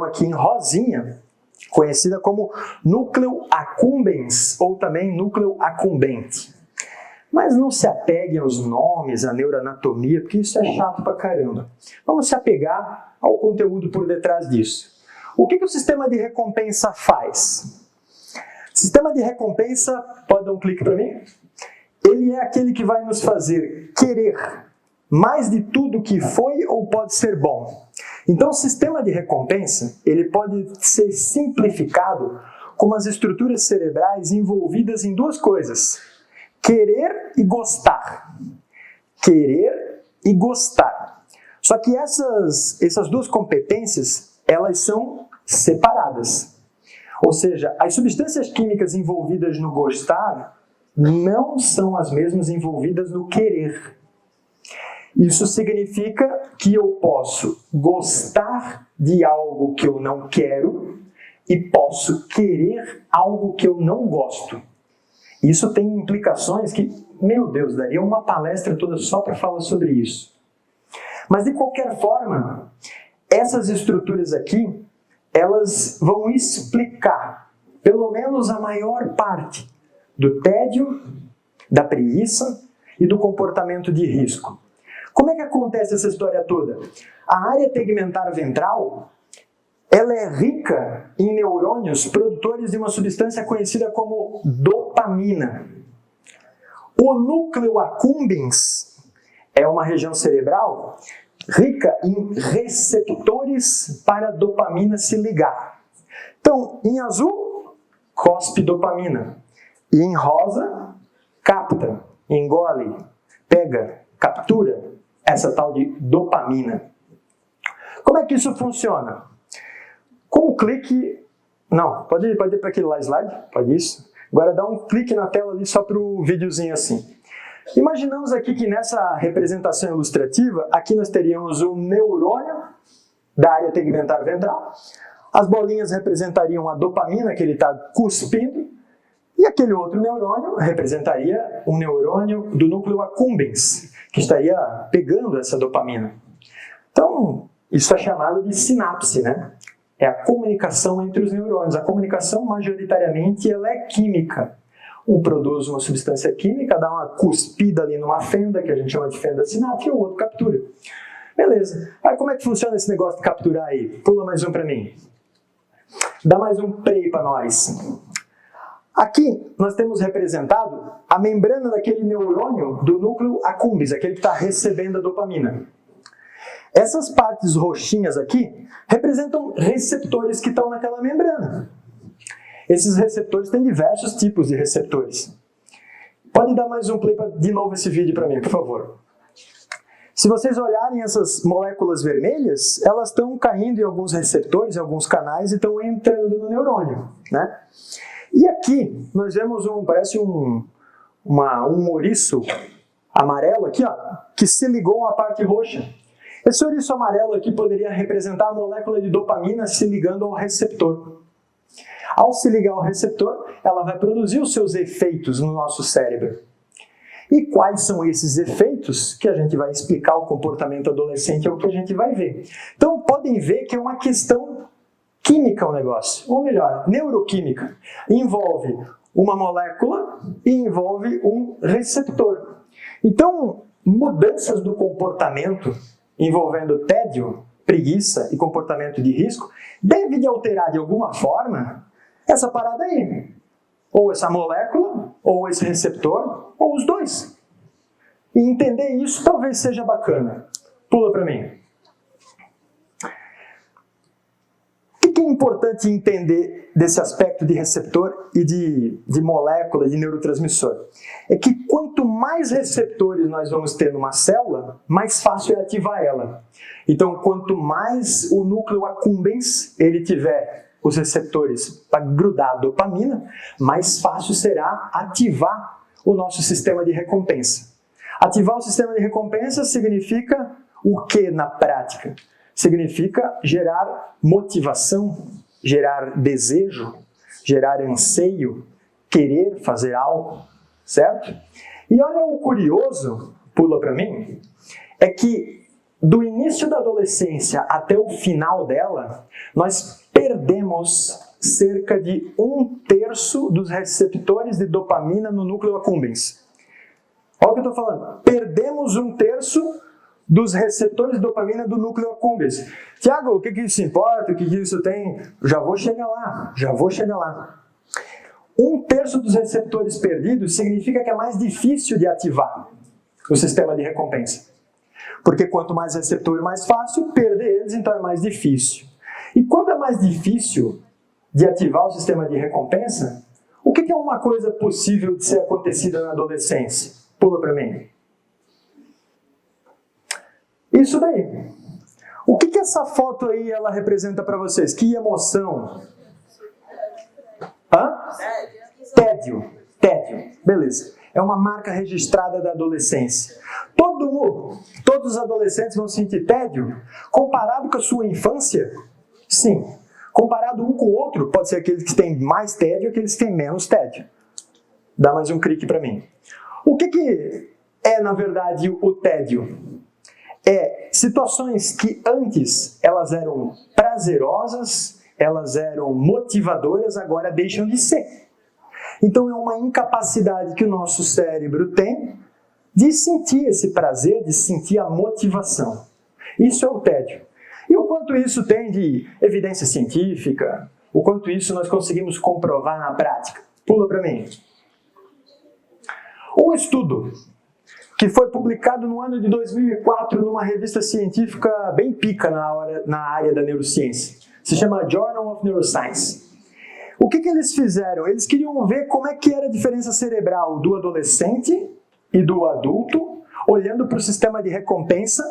aqui em rosinha, conhecida como núcleo accumbens, ou também núcleo accumbente. Mas não se apeguem aos nomes, à neuroanatomia, porque isso é chato pra caramba. Vamos se apegar ao conteúdo por detrás disso. O que o sistema de recompensa faz? Sistema de recompensa, pode dar um clique para mim? Ele é aquele que vai nos fazer querer mais de tudo que foi ou pode ser bom. Então, o sistema de recompensa, ele pode ser simplificado como as estruturas cerebrais envolvidas em 2 coisas: querer e gostar. Querer e gostar. Só que essas 2 competências, elas são separadas. Ou seja, as substâncias químicas envolvidas no gostar não são as mesmas envolvidas no querer. Isso significa que eu posso gostar de algo que eu não quero e posso querer algo que eu não gosto. Isso tem implicações que, meu Deus, daria uma palestra toda só para falar sobre isso. Mas de qualquer forma, essas estruturas aqui, elas vão explicar, pelo menos a maior parte, do tédio, da preguiça e do comportamento de risco. Como é que acontece essa história toda? A área tegmentar ventral, ela é rica em neurônios produtores de uma substância conhecida como dopamina. O núcleo accumbens é uma região cerebral rica em receptores para dopamina se ligar. Então, em azul, cospe dopamina. E em rosa, capta, engole, pega, captura essa tal de dopamina. Como é que isso funciona? Com um clique... Não, pode ir para aquele lá slide, pode isso. Agora dá um clique na tela ali só para o videozinho assim. Imaginamos aqui que nessa representação ilustrativa, aqui nós teríamos um neurônio da área tegmentar ventral. As bolinhas representariam a dopamina que ele está cuspindo. E aquele outro neurônio representaria um neurônio do núcleo accumbens, que estaria pegando essa dopamina. Então, isso é chamado de sinapse, né? É a comunicação entre os neurônios. A comunicação, majoritariamente, ela é química. Um produz uma substância química, dá uma cuspida ali numa fenda, que a gente chama de fenda sináptica, e o outro captura. Beleza. Aí como é que funciona esse negócio de capturar aí? Pula mais um para mim. Dá mais um play para nós. Aqui nós temos representado a membrana daquele neurônio do núcleo accumbens, aquele que está recebendo a dopamina. Essas partes roxinhas aqui representam receptores que estão naquela membrana. Esses receptores têm diversos tipos de receptores. Pode dar mais um play de novo esse vídeo para mim, por favor. Se vocês olharem essas moléculas vermelhas, elas estão caindo em alguns receptores, em alguns canais e estão entrando no neurônio, né? E aqui nós vemos parece um ouriço amarelo aqui, ó, que se ligou a uma parte roxa. Esse ouriço amarelo aqui poderia representar a molécula de dopamina se ligando ao receptor. Ao se ligar ao receptor, ela vai produzir os seus efeitos no nosso cérebro. E quais são esses efeitos que a gente vai explicar o comportamento adolescente, é o que a gente vai ver. Então podem ver que é uma questão química o negócio, ou melhor, neuroquímica. Envolve uma molécula e envolve um receptor. Então, mudanças do comportamento envolvendo tédio, preguiça e comportamento de risco deve de alterar de alguma forma essa parada aí. Ou essa molécula, ou esse receptor, ou os dois. E entender isso talvez seja bacana. Pula para mim. O que é importante entender desse aspecto de receptor e de molécula, de neurotransmissor? É que quanto mais receptores nós vamos ter numa célula, mais fácil é ativar ela. Então, quanto mais o núcleo accumbens ele tiver os receptores para grudar a dopamina, mais fácil será ativar o nosso sistema de recompensa. Ativar o sistema de recompensa significa o que na prática? Significa gerar motivação, gerar desejo, gerar anseio, querer fazer algo, certo? E olha o curioso, pula para mim, é que do início da adolescência até o final dela, nós perdemos cerca de 1/3 dos receptores de dopamina no núcleo accumbens. Olha o que eu estou falando. Perdemos 1/3 dos receptores de dopamina do núcleo accumbens. Tiago, o que isso importa? O que isso tem? Já vou chegar lá. 1/3 dos receptores perdidos significa que é mais difícil de ativar o sistema de recompensa. Porque quanto mais receptor, mais fácil, perder eles, então é mais difícil. E quando é mais difícil de ativar o sistema de recompensa, o que é uma coisa possível de ser acontecida na adolescência? Pula para mim. Isso daí. O que essa foto aí ela representa para vocês? Que emoção? Hã? Tédio. Beleza. É uma marca registrada da adolescência. Todos os adolescentes vão sentir tédio? Comparado com a sua infância? Sim. Comparado um com o outro, pode ser aqueles que têm mais tédio e aqueles que têm menos tédio. Dá mais um clique para mim. O que é, na verdade, o tédio? É situações que antes elas eram prazerosas, elas eram motivadoras, agora deixam de ser. Então é uma incapacidade que o nosso cérebro tem de sentir esse prazer, de sentir a motivação. Isso é o tédio. E o quanto isso tem de evidência científica, o quanto isso nós conseguimos comprovar na prática? Pula para mim. Um estudo que foi publicado no ano de 2004 numa revista científica bem pica na área da neurociência. Se chama Journal of Neuroscience. O que eles fizeram? Eles queriam ver como é que era a diferença cerebral do adolescente e do adulto, olhando para o sistema de recompensa,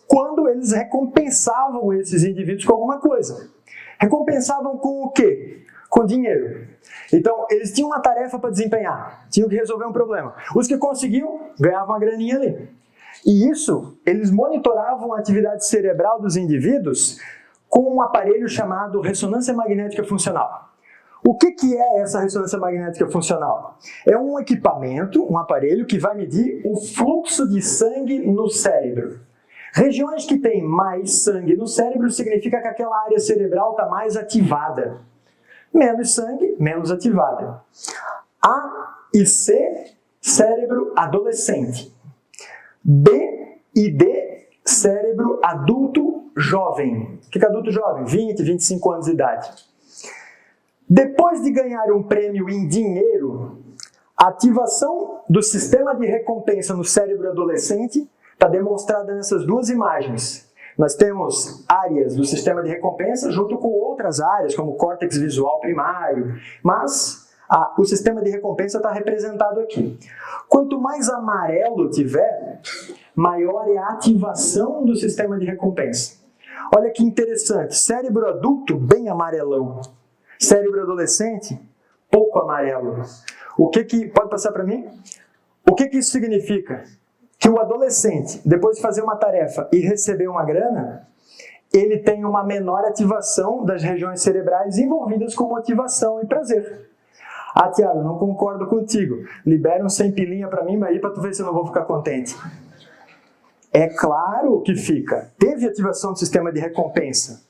quando eles recompensavam esses indivíduos com alguma coisa. Recompensavam com o quê? Com dinheiro. Então, eles tinham uma tarefa para desempenhar, tinham que resolver um problema. Os que conseguiam, ganhavam uma graninha ali. E isso, eles monitoravam a atividade cerebral dos indivíduos com um aparelho chamado ressonância magnética funcional. O que é essa ressonância magnética funcional? É um equipamento, um aparelho que vai medir o fluxo de sangue no cérebro. Regiões que têm mais sangue no cérebro significa que aquela área cerebral está mais ativada. Menos sangue, menos ativada. A e C, cérebro adolescente. B e D, cérebro adulto jovem. O que é adulto jovem? 20, 25 anos de idade. Depois de ganhar um prêmio em dinheiro, a ativação do sistema de recompensa no cérebro adolescente está demonstrada nessas duas imagens. Nós temos áreas do sistema de recompensa junto com outras áreas, como o córtex visual primário, mas o sistema de recompensa está representado aqui. Quanto mais amarelo tiver, maior é a ativação do sistema de recompensa. Olha que interessante, cérebro adulto bem amarelão, cérebro adolescente pouco amarelo. Pode passar para mim? O que isso significa? Que o adolescente, depois de fazer uma tarefa e receber uma grana, ele tem uma menor ativação das regiões cerebrais envolvidas com motivação e prazer. Ah, Tiago, não concordo contigo. Libera um 100 pilinha para mim aí para tu ver se eu não vou ficar contente. É claro que fica. Teve ativação do sistema de recompensa.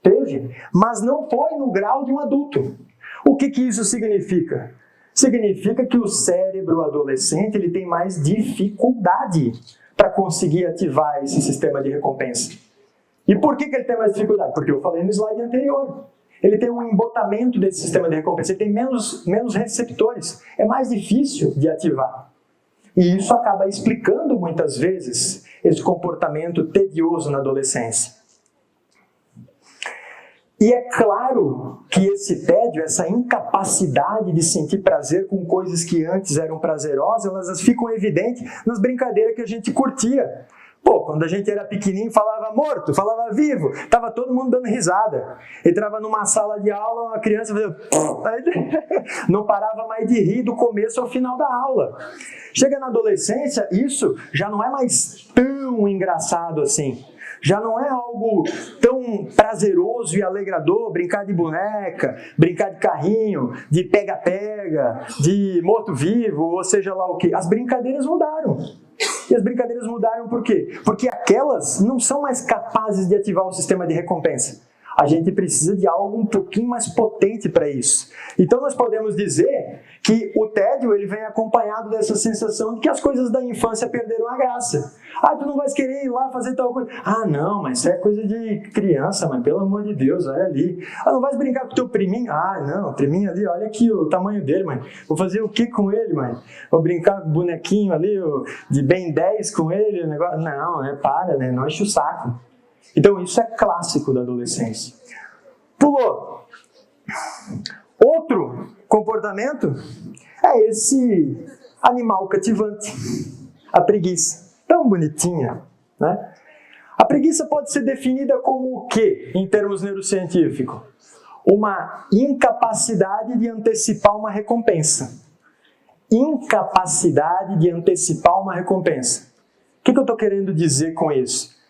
Teve, mas não foi no grau de um adulto. O que isso significa? Significa que o cérebro adolescente ele tem mais dificuldade para conseguir ativar esse sistema de recompensa. E por que ele tem mais dificuldade? Porque eu falei no slide anterior. Ele tem um embotamento desse sistema de recompensa, ele tem menos receptores. É mais difícil de ativar. E isso acaba explicando muitas vezes esse comportamento tedioso na adolescência. E é claro que esse tédio, essa incapacidade de sentir prazer com coisas que antes eram prazerosas, elas ficam evidentes nas brincadeiras que a gente curtia. Pô, quando a gente era pequenininho, falava morto, falava vivo, tava todo mundo dando risada. Entrava numa sala de aula, uma criança fazia... não parava mais de rir do começo ao final da aula. Chega na adolescência, isso já não é mais tão engraçado assim. Já não é algo tão prazeroso e alegrador, brincar de boneca, brincar de carrinho, de pega-pega, de morto-vivo, ou seja lá o quê. As brincadeiras mudaram. E as brincadeiras mudaram por quê? Porque aquelas não são mais capazes de ativar o sistema de recompensa. A gente precisa de algo um pouquinho mais potente para isso. Então nós podemos dizer que o tédio ele vem acompanhado dessa sensação de que as coisas da infância perderam a graça. Ah, tu não vais querer ir lá fazer tal coisa. Ah, não, mas isso é coisa de criança, mãe, pelo amor de Deus, olha ali. Ah, não vais brincar com o teu priminho? Ah, não, o priminho ali, olha aqui o tamanho dele, mãe. Vou fazer o que com ele, mãe? Vou brincar com o bonequinho ali, de Ben 10 com ele? Negócio... Não, para, né? Não enche o saco. Então isso é clássico da adolescência. Pulou. Outro comportamento é esse animal cativante, a preguiça. Tão bonitinha, né? A preguiça pode ser definida como o quê em termos neurocientíficos? Uma incapacidade de antecipar uma recompensa. Incapacidade de antecipar uma recompensa. O que eu estou querendo dizer com isso?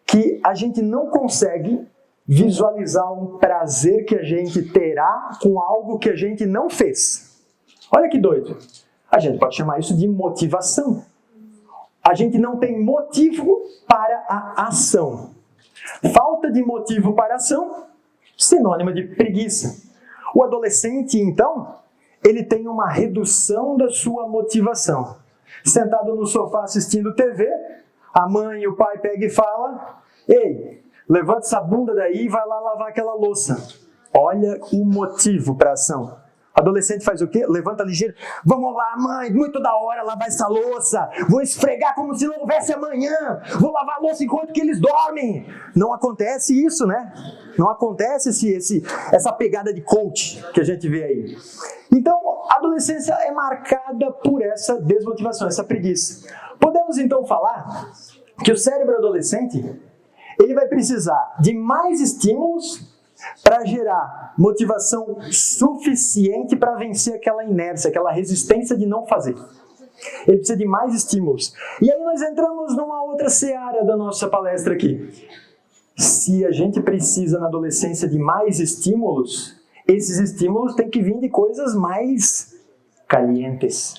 Que a gente não consegue visualizar um prazer que a gente terá com algo que a gente não fez. Olha que doido. A gente pode chamar isso de motivação. A gente não tem motivo para a ação. Falta de motivo para a ação, sinônimo de preguiça. O adolescente, então, ele tem uma redução da sua motivação. sentado no sofá assistindo TV, a mãe e o pai pegam e falam: ei, levanta essa bunda daí e vai lá lavar aquela louça. Olha o motivo para a ação. Adolescente faz o quê? Levanta ligeiro. Vamos lá, mãe, muito da hora lavar essa louça. Vou esfregar como se não houvesse amanhã. Vou lavar a louça enquanto que eles dormem. Não acontece isso, né? Não acontece essa pegada de coach que a gente vê aí. Então, a adolescência é marcada por essa desmotivação, essa preguiça. Podemos então falar que o cérebro adolescente ele vai precisar de mais estímulos para gerar motivação suficiente para vencer aquela inércia, aquela resistência de não fazer. Ele precisa de mais estímulos. E aí nós entramos numa outra seara da nossa palestra aqui. Se a gente precisa na adolescência de mais estímulos, esses estímulos têm que vir de coisas mais calientes.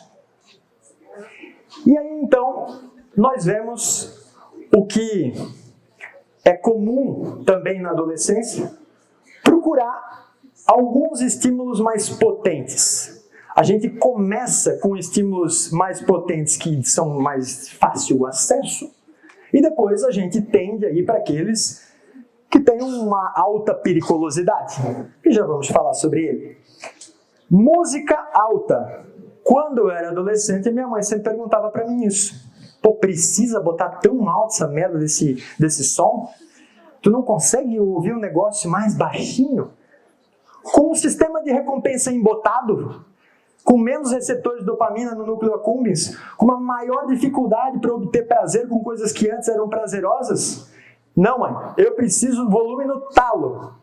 E aí então nós vemos o que é comum também na adolescência, procurar alguns estímulos mais potentes. A gente começa com estímulos mais potentes que são mais fácil acesso e depois a gente tende a ir para aqueles que têm uma alta periculosidade. E já vamos falar sobre ele. Música alta. Quando eu era adolescente, minha mãe sempre perguntava para mim isso. Pô, precisa botar tão alto essa merda desse som? Tu não consegue ouvir um negócio mais baixinho? Com um sistema de recompensa embotado, com menos receptores de dopamina no núcleo accumbens, com uma maior dificuldade para obter prazer com coisas que antes eram prazerosas? Não, mãe, eu preciso do volume no talo.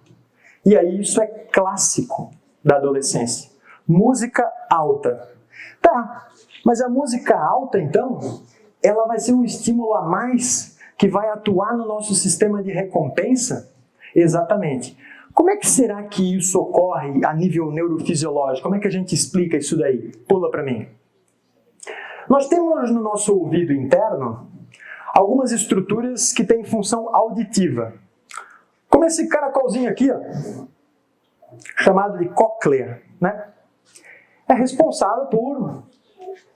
E aí isso é clássico da adolescência. Música alta. Tá, mas a música alta, então, ela vai ser um estímulo a mais que vai atuar no nosso sistema de recompensa? Exatamente. Como é que será que isso ocorre a nível neurofisiológico? Como é que a gente explica isso daí? Pula para mim. Nós temos no nosso ouvido interno algumas estruturas que têm função auditiva. Como esse caracolzinho aqui, ó, chamado de cóclea, né? É responsável por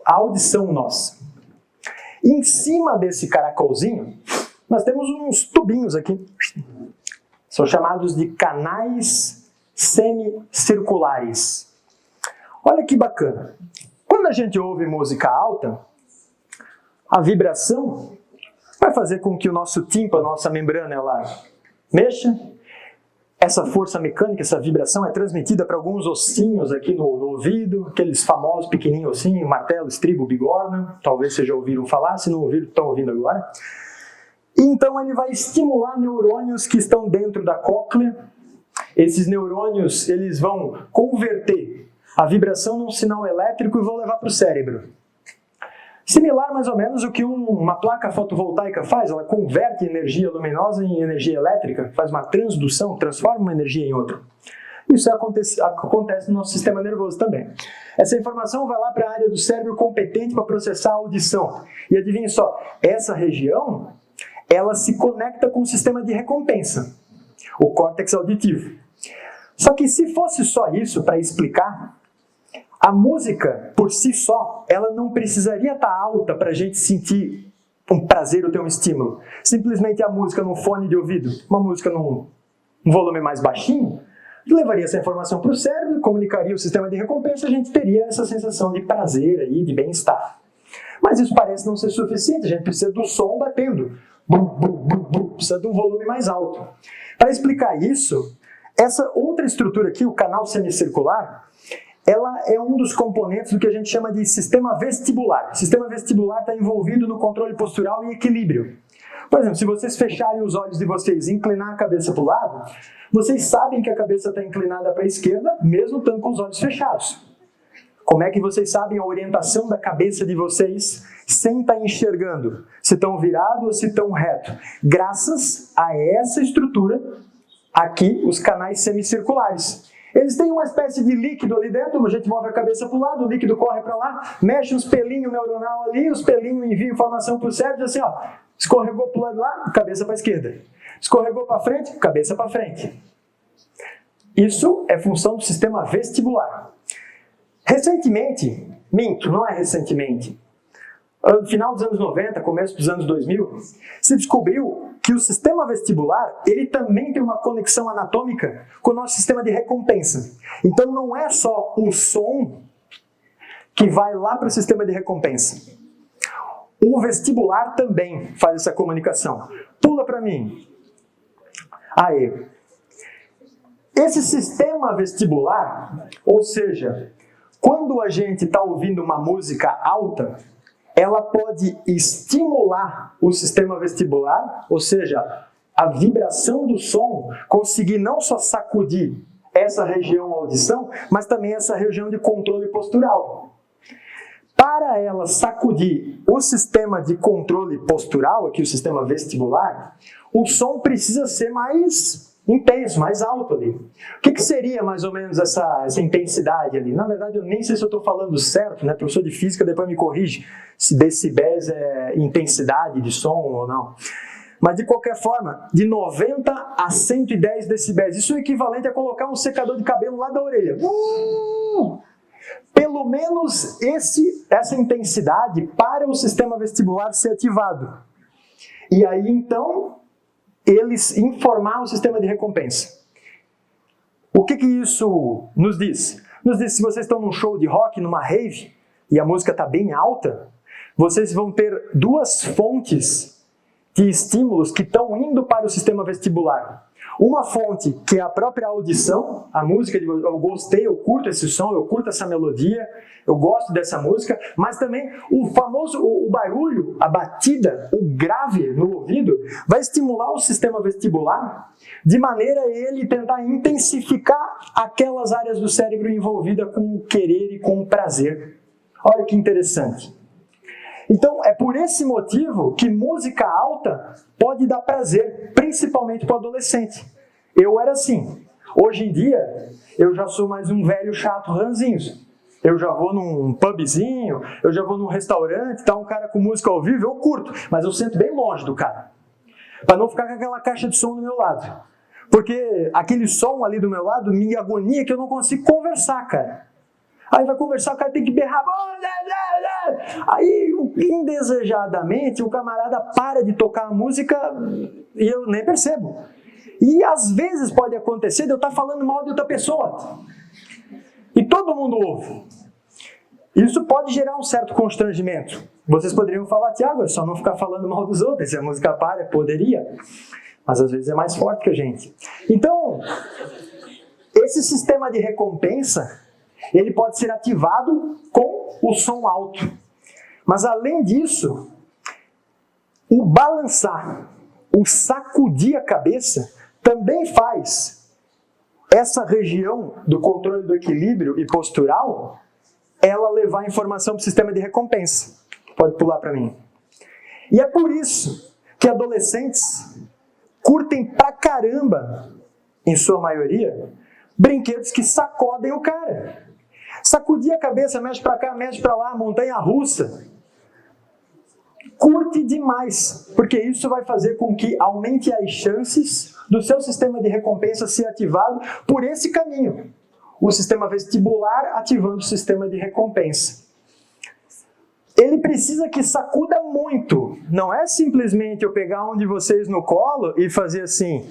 a audição nossa. Em cima desse caracolzinho, nós temos uns tubinhos aqui. São chamados de canais semicirculares. Olha que bacana. Quando a gente ouve música alta, a vibração vai fazer com que o nosso tímpano, a nossa membrana, ela mexa. Essa força mecânica, essa vibração é transmitida para alguns ossinhos aqui no ouvido, aqueles famosos pequenininhos ossinhos, martelo, estribo, bigorna, talvez vocês já ouviram falar, se não ouviram, estão ouvindo agora. Então ele vai estimular neurônios que estão dentro da cóclea. Esses neurônios eles vão converter a vibração num sinal elétrico e vão levar para o cérebro. Similar mais ou menos o que uma placa fotovoltaica faz, ela converte energia luminosa em energia elétrica, faz uma transdução, transforma uma energia em outra. Isso acontece no nosso sistema nervoso também. Essa informação vai lá para a área do cérebro competente para processar a audição. E adivinha só, essa região, ela se conecta com o sistema de recompensa, o córtex auditivo. Só que se fosse só isso para explicar, a música, por si só, ela não precisaria estar alta para a gente sentir um prazer ou ter um estímulo. Simplesmente a música no fone de ouvido, uma música num volume mais baixinho, levaria essa informação para o cérebro, comunicaria o sistema de recompensa, a gente teria essa sensação de prazer aí, de bem-estar. Mas isso parece não ser suficiente, a gente precisa do som batendo. Precisa de um volume mais alto. Para explicar isso, essa outra estrutura aqui, o canal semicircular, ela é um dos componentes do que a gente chama de sistema vestibular. O sistema vestibular está envolvido no controle postural e equilíbrio. Por exemplo, se vocês fecharem os olhos de vocês e inclinar a cabeça para o lado, vocês sabem que a cabeça está inclinada para a esquerda, mesmo estando com os olhos fechados. Como é que vocês sabem a orientação da cabeça de vocês sem estar enxergando se estão virados ou se estão reto? Graças a essa estrutura, aqui, os canais semicirculares. Eles têm uma espécie de líquido ali dentro, a gente move a cabeça para o lado, o líquido corre para lá, mexe uns pelinhos neuronal ali, os pelinhos enviam informação para o cérebro, assim, ó, escorregou para o lado lá, cabeça para a esquerda. Escorregou para frente, cabeça para frente. Isso é função do sistema vestibular. Recentemente, minto, não é recentemente, no final dos anos 90, começo dos anos 2000, se descobriu que o sistema vestibular, ele também tem uma conexão anatômica com o nosso sistema de recompensa. Então não é só o som que vai lá para o sistema de recompensa. O vestibular também faz essa comunicação. Pula para mim. Aí. Esse sistema vestibular, ou seja, quando a gente está ouvindo uma música alta, ela pode estimular o sistema vestibular, ou seja, a vibração do som, conseguir não só sacudir essa região audição, mas também essa região de controle postural. Para ela sacudir o sistema de controle postural, aqui o sistema vestibular, o som precisa ser mais intenso, mais alto ali. O que seria mais ou menos essa intensidade ali? Na verdade, eu nem sei se eu estou falando certo, né? Professor de física depois me corrige se decibéis é intensidade de som ou não. Mas de qualquer forma, de 90 a 110 decibéis. Isso é equivalente a colocar um secador de cabelo lá da orelha. Pelo menos essa intensidade para o sistema vestibular ser ativado. E aí então eles informar o sistema de recompensa. O que isso nos diz? Nos diz que se vocês estão num show de rock, numa rave, e a música está bem alta, vocês vão ter duas fontes de estímulos que estão indo para o sistema vestibular. Uma fonte que é a própria audição, a música, eu gostei, eu curto esse som, eu curto essa melodia, eu gosto dessa música, mas também o barulho, a batida, o grave no ouvido, vai estimular o sistema vestibular de maneira a ele tentar intensificar aquelas áreas do cérebro envolvidas com o querer e com o prazer. Olha que interessante. Então, é por esse motivo que música alta pode dar prazer, principalmente para o adolescente. Eu era assim. Hoje em dia, eu já sou mais um velho chato ranzinho. Eu já vou num pubzinho, eu já vou num restaurante, tá um cara com música ao vivo, eu curto, mas eu sento bem longe do cara. Para não ficar com aquela caixa de som do meu lado. Porque aquele som ali do meu lado me agonia que eu não consigo conversar, cara. Aí vai conversar, o cara tem que berrar. Aí, indesejadamente, o camarada para de tocar a música e eu nem percebo. E às vezes pode acontecer de eu estar falando mal de outra pessoa. E todo mundo ouve. Isso pode gerar um certo constrangimento. Vocês poderiam falar, Tiago, é só não ficar falando mal dos outros. Se a música para, poderia. Mas às vezes é mais forte que a gente. Então, esse sistema de recompensa, ele pode ser ativado com o som alto. Mas além disso, o balançar, o sacudir a cabeça, também faz essa região do controle do equilíbrio e postural, ela levar informação para o sistema de recompensa. Pode pular para mim. E é por isso que adolescentes curtem pra caramba, em sua maioria, brinquedos que sacodem o cara. Sacudir a cabeça, mexe pra cá, mexe pra lá, montanha-russa. Curte demais, porque isso vai fazer com que aumente as chances do seu sistema de recompensa ser ativado por esse caminho. O sistema vestibular ativando o sistema de recompensa. Ele precisa que sacuda muito. Não é simplesmente eu pegar um de vocês no colo e fazer assim.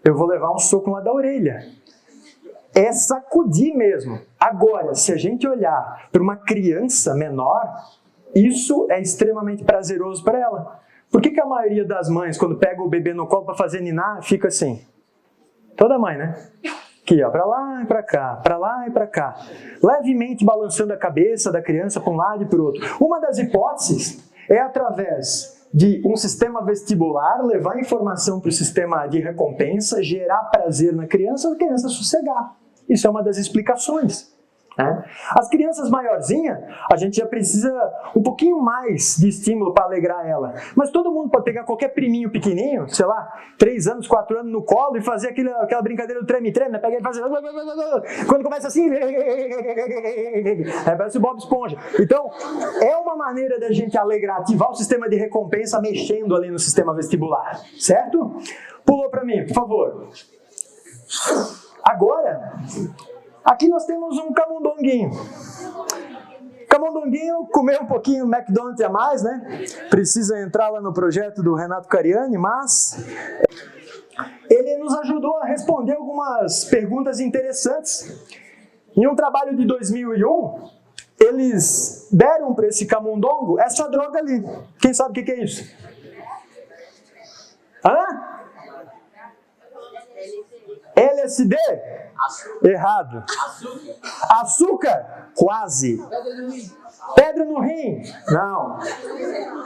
Eu vou levar um soco lá da orelha. É sacudir mesmo. Agora, se a gente olhar para uma criança menor, isso é extremamente prazeroso para ela. Por que a maioria das mães, quando pega o bebê no colo para fazer ninar, fica assim? Toda mãe, né? Aqui, ó, para lá e para cá, para lá e para cá. Levemente balançando a cabeça da criança para um lado e para o outro. Uma das hipóteses é através de um sistema vestibular levar informação para o sistema de recompensa, gerar prazer na criança, a criança sossegar. Isso é uma das explicações. Né? As crianças maiorzinhas, a gente já precisa um pouquinho mais de estímulo para alegrar ela. Mas todo mundo pode pegar qualquer priminho pequenininho, sei lá, 3 anos, 4 anos no colo e fazer aquela brincadeira do treme-treme, né? Pega ele e faz... Quando começa assim... parece o Bob Esponja. Então, é uma maneira da gente alegrar, ativar o sistema de recompensa mexendo ali no sistema vestibular. Certo? Pulou para mim, por favor. Agora... aqui nós temos um camundonguinho. Camundonguinho comeu um pouquinho McDonald's a mais, né? Precisa entrar lá no projeto do Renato Cariani, mas ele nos ajudou a responder algumas perguntas interessantes. Em um trabalho de 2001, eles deram para esse camundongo essa droga ali. Quem sabe o que é isso? Hã? LSD? Errado. Açúcar? Quase. Pedra no rim? Não.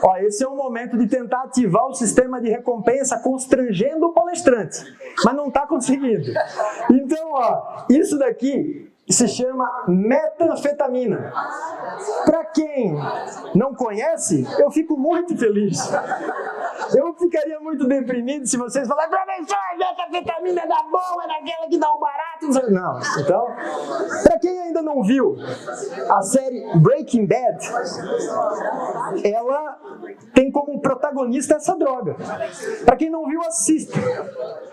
Ó, esse é um momento de tentar ativar o sistema de recompensa constrangendo o palestrante, mas não está conseguindo. Então, ó, isso daqui se chama metanfetamina. Para quem não conhece, eu fico muito feliz. Eu ficaria muito deprimido se vocês falarem: professor, metanfetamina é da boa, é daquela que dá o barato. Não. Então, para quem ainda não viu a série Breaking Bad, ela tem como protagonista essa droga. Para quem não viu, assista.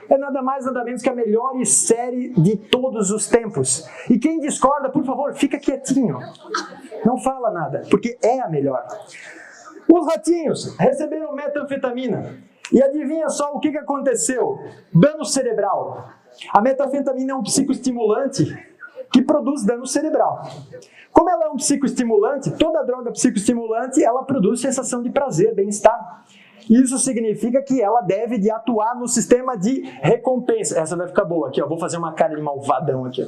É nada mais, nada menos que a melhor série de todos os tempos. E quem discorda, por favor, fica quietinho. Não fala nada, porque é a melhor. Os ratinhos receberam metanfetamina. E adivinha só o que aconteceu? Dano cerebral. A metanfetamina é um psicoestimulante que produz dano cerebral. Como ela é um psicoestimulante, toda droga psicoestimulante, ela produz sensação de prazer, bem-estar. Isso significa que ela deve de atuar no sistema de recompensa. Essa vai ficar boa aqui, ó. Vou fazer uma cara de malvadão aqui.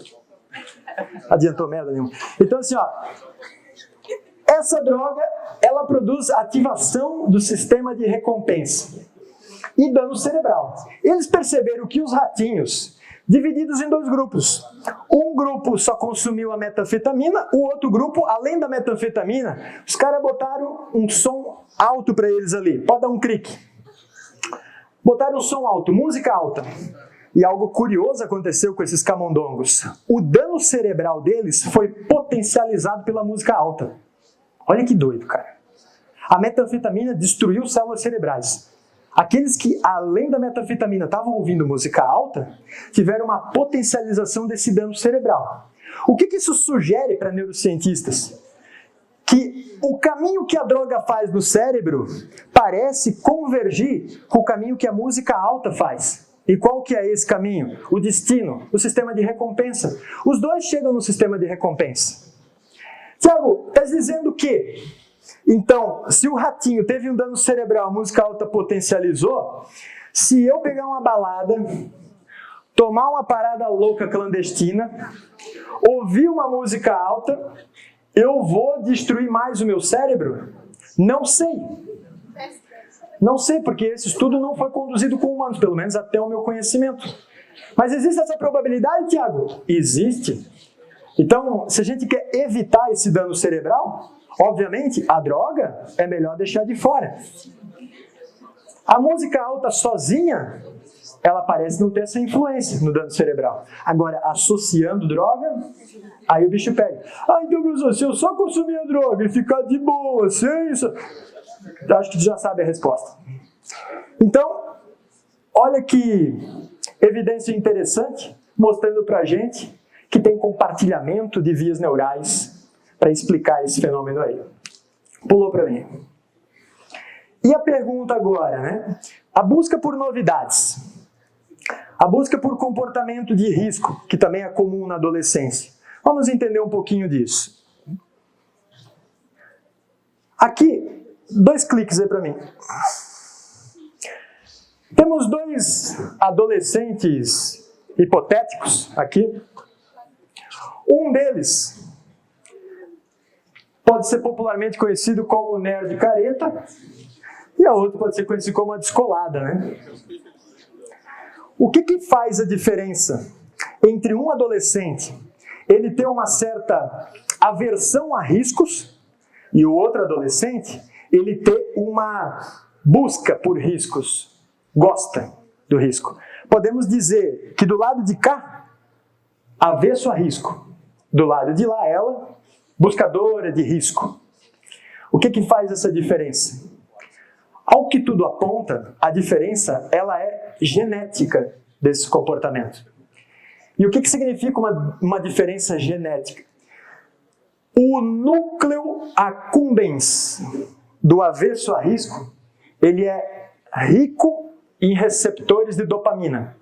Adiantou merda nenhuma. Então assim, ó. Essa droga, ela produz ativação do sistema de recompensa e dano cerebral. Eles perceberam que os ratinhos, divididos em dois grupos. Um grupo só consumiu a metanfetamina, o outro grupo, além da metanfetamina, os caras botaram um som alto para eles ali. Pode dar um clique. Botaram um som alto, música alta. E algo curioso aconteceu com esses camundongos. O dano cerebral deles foi potencializado pela música alta. Olha que doido, cara. A metanfetamina destruiu células cerebrais. Aqueles que, além da metanfetamina, estavam ouvindo música alta, tiveram uma potencialização desse dano cerebral. O que isso sugere para neurocientistas? Que o caminho que a droga faz no cérebro parece convergir com o caminho que a música alta faz. E qual que é esse caminho? O destino, o sistema de recompensa. Os dois chegam no sistema de recompensa. Tiago, está dizendo que, então, se o ratinho teve um dano cerebral, a música alta potencializou, se eu pegar uma balada, tomar uma parada louca clandestina, ouvir uma música alta, eu vou destruir mais o meu cérebro? Não sei. Não sei, porque esse estudo não foi conduzido com humanos, pelo menos até o meu conhecimento. Mas existe essa probabilidade, Tiago? Existe. Então, se a gente quer evitar esse dano cerebral, obviamente, a droga é melhor deixar de fora. A música alta sozinha, ela parece não ter essa influência no dano cerebral. Agora, associando droga, aí o bicho pega. Ah, então, professor, se eu só consumir a droga e ficar de boa, sem isso... Acho que tu já sabe a resposta. Então, olha que evidência interessante, mostrando pra gente que tem compartilhamento de vias neurais para explicar esse fenômeno aí. Pulou para mim. E a pergunta agora, né? A busca por novidades. A busca por comportamento de risco, que também é comum na adolescência. Vamos entender um pouquinho disso. Aqui, 2 cliques aí para mim. Temos 2 adolescentes hipotéticos aqui. Um deles pode ser popularmente conhecido como nerd careta e a outra pode ser conhecida como a descolada, né? O que faz a diferença entre um adolescente, ele ter uma certa aversão a riscos, e o outro adolescente, ele ter uma busca por riscos, gosta do risco? Podemos dizer que do lado de cá, avesso a risco. Do lado de lá, ela, buscadora de risco. O que faz essa diferença? Ao que tudo aponta, a diferença ela é genética desse comportamento. E o que significa uma diferença genética? O núcleo accumbens do avesso a risco, ele é rico em receptores de dopamina.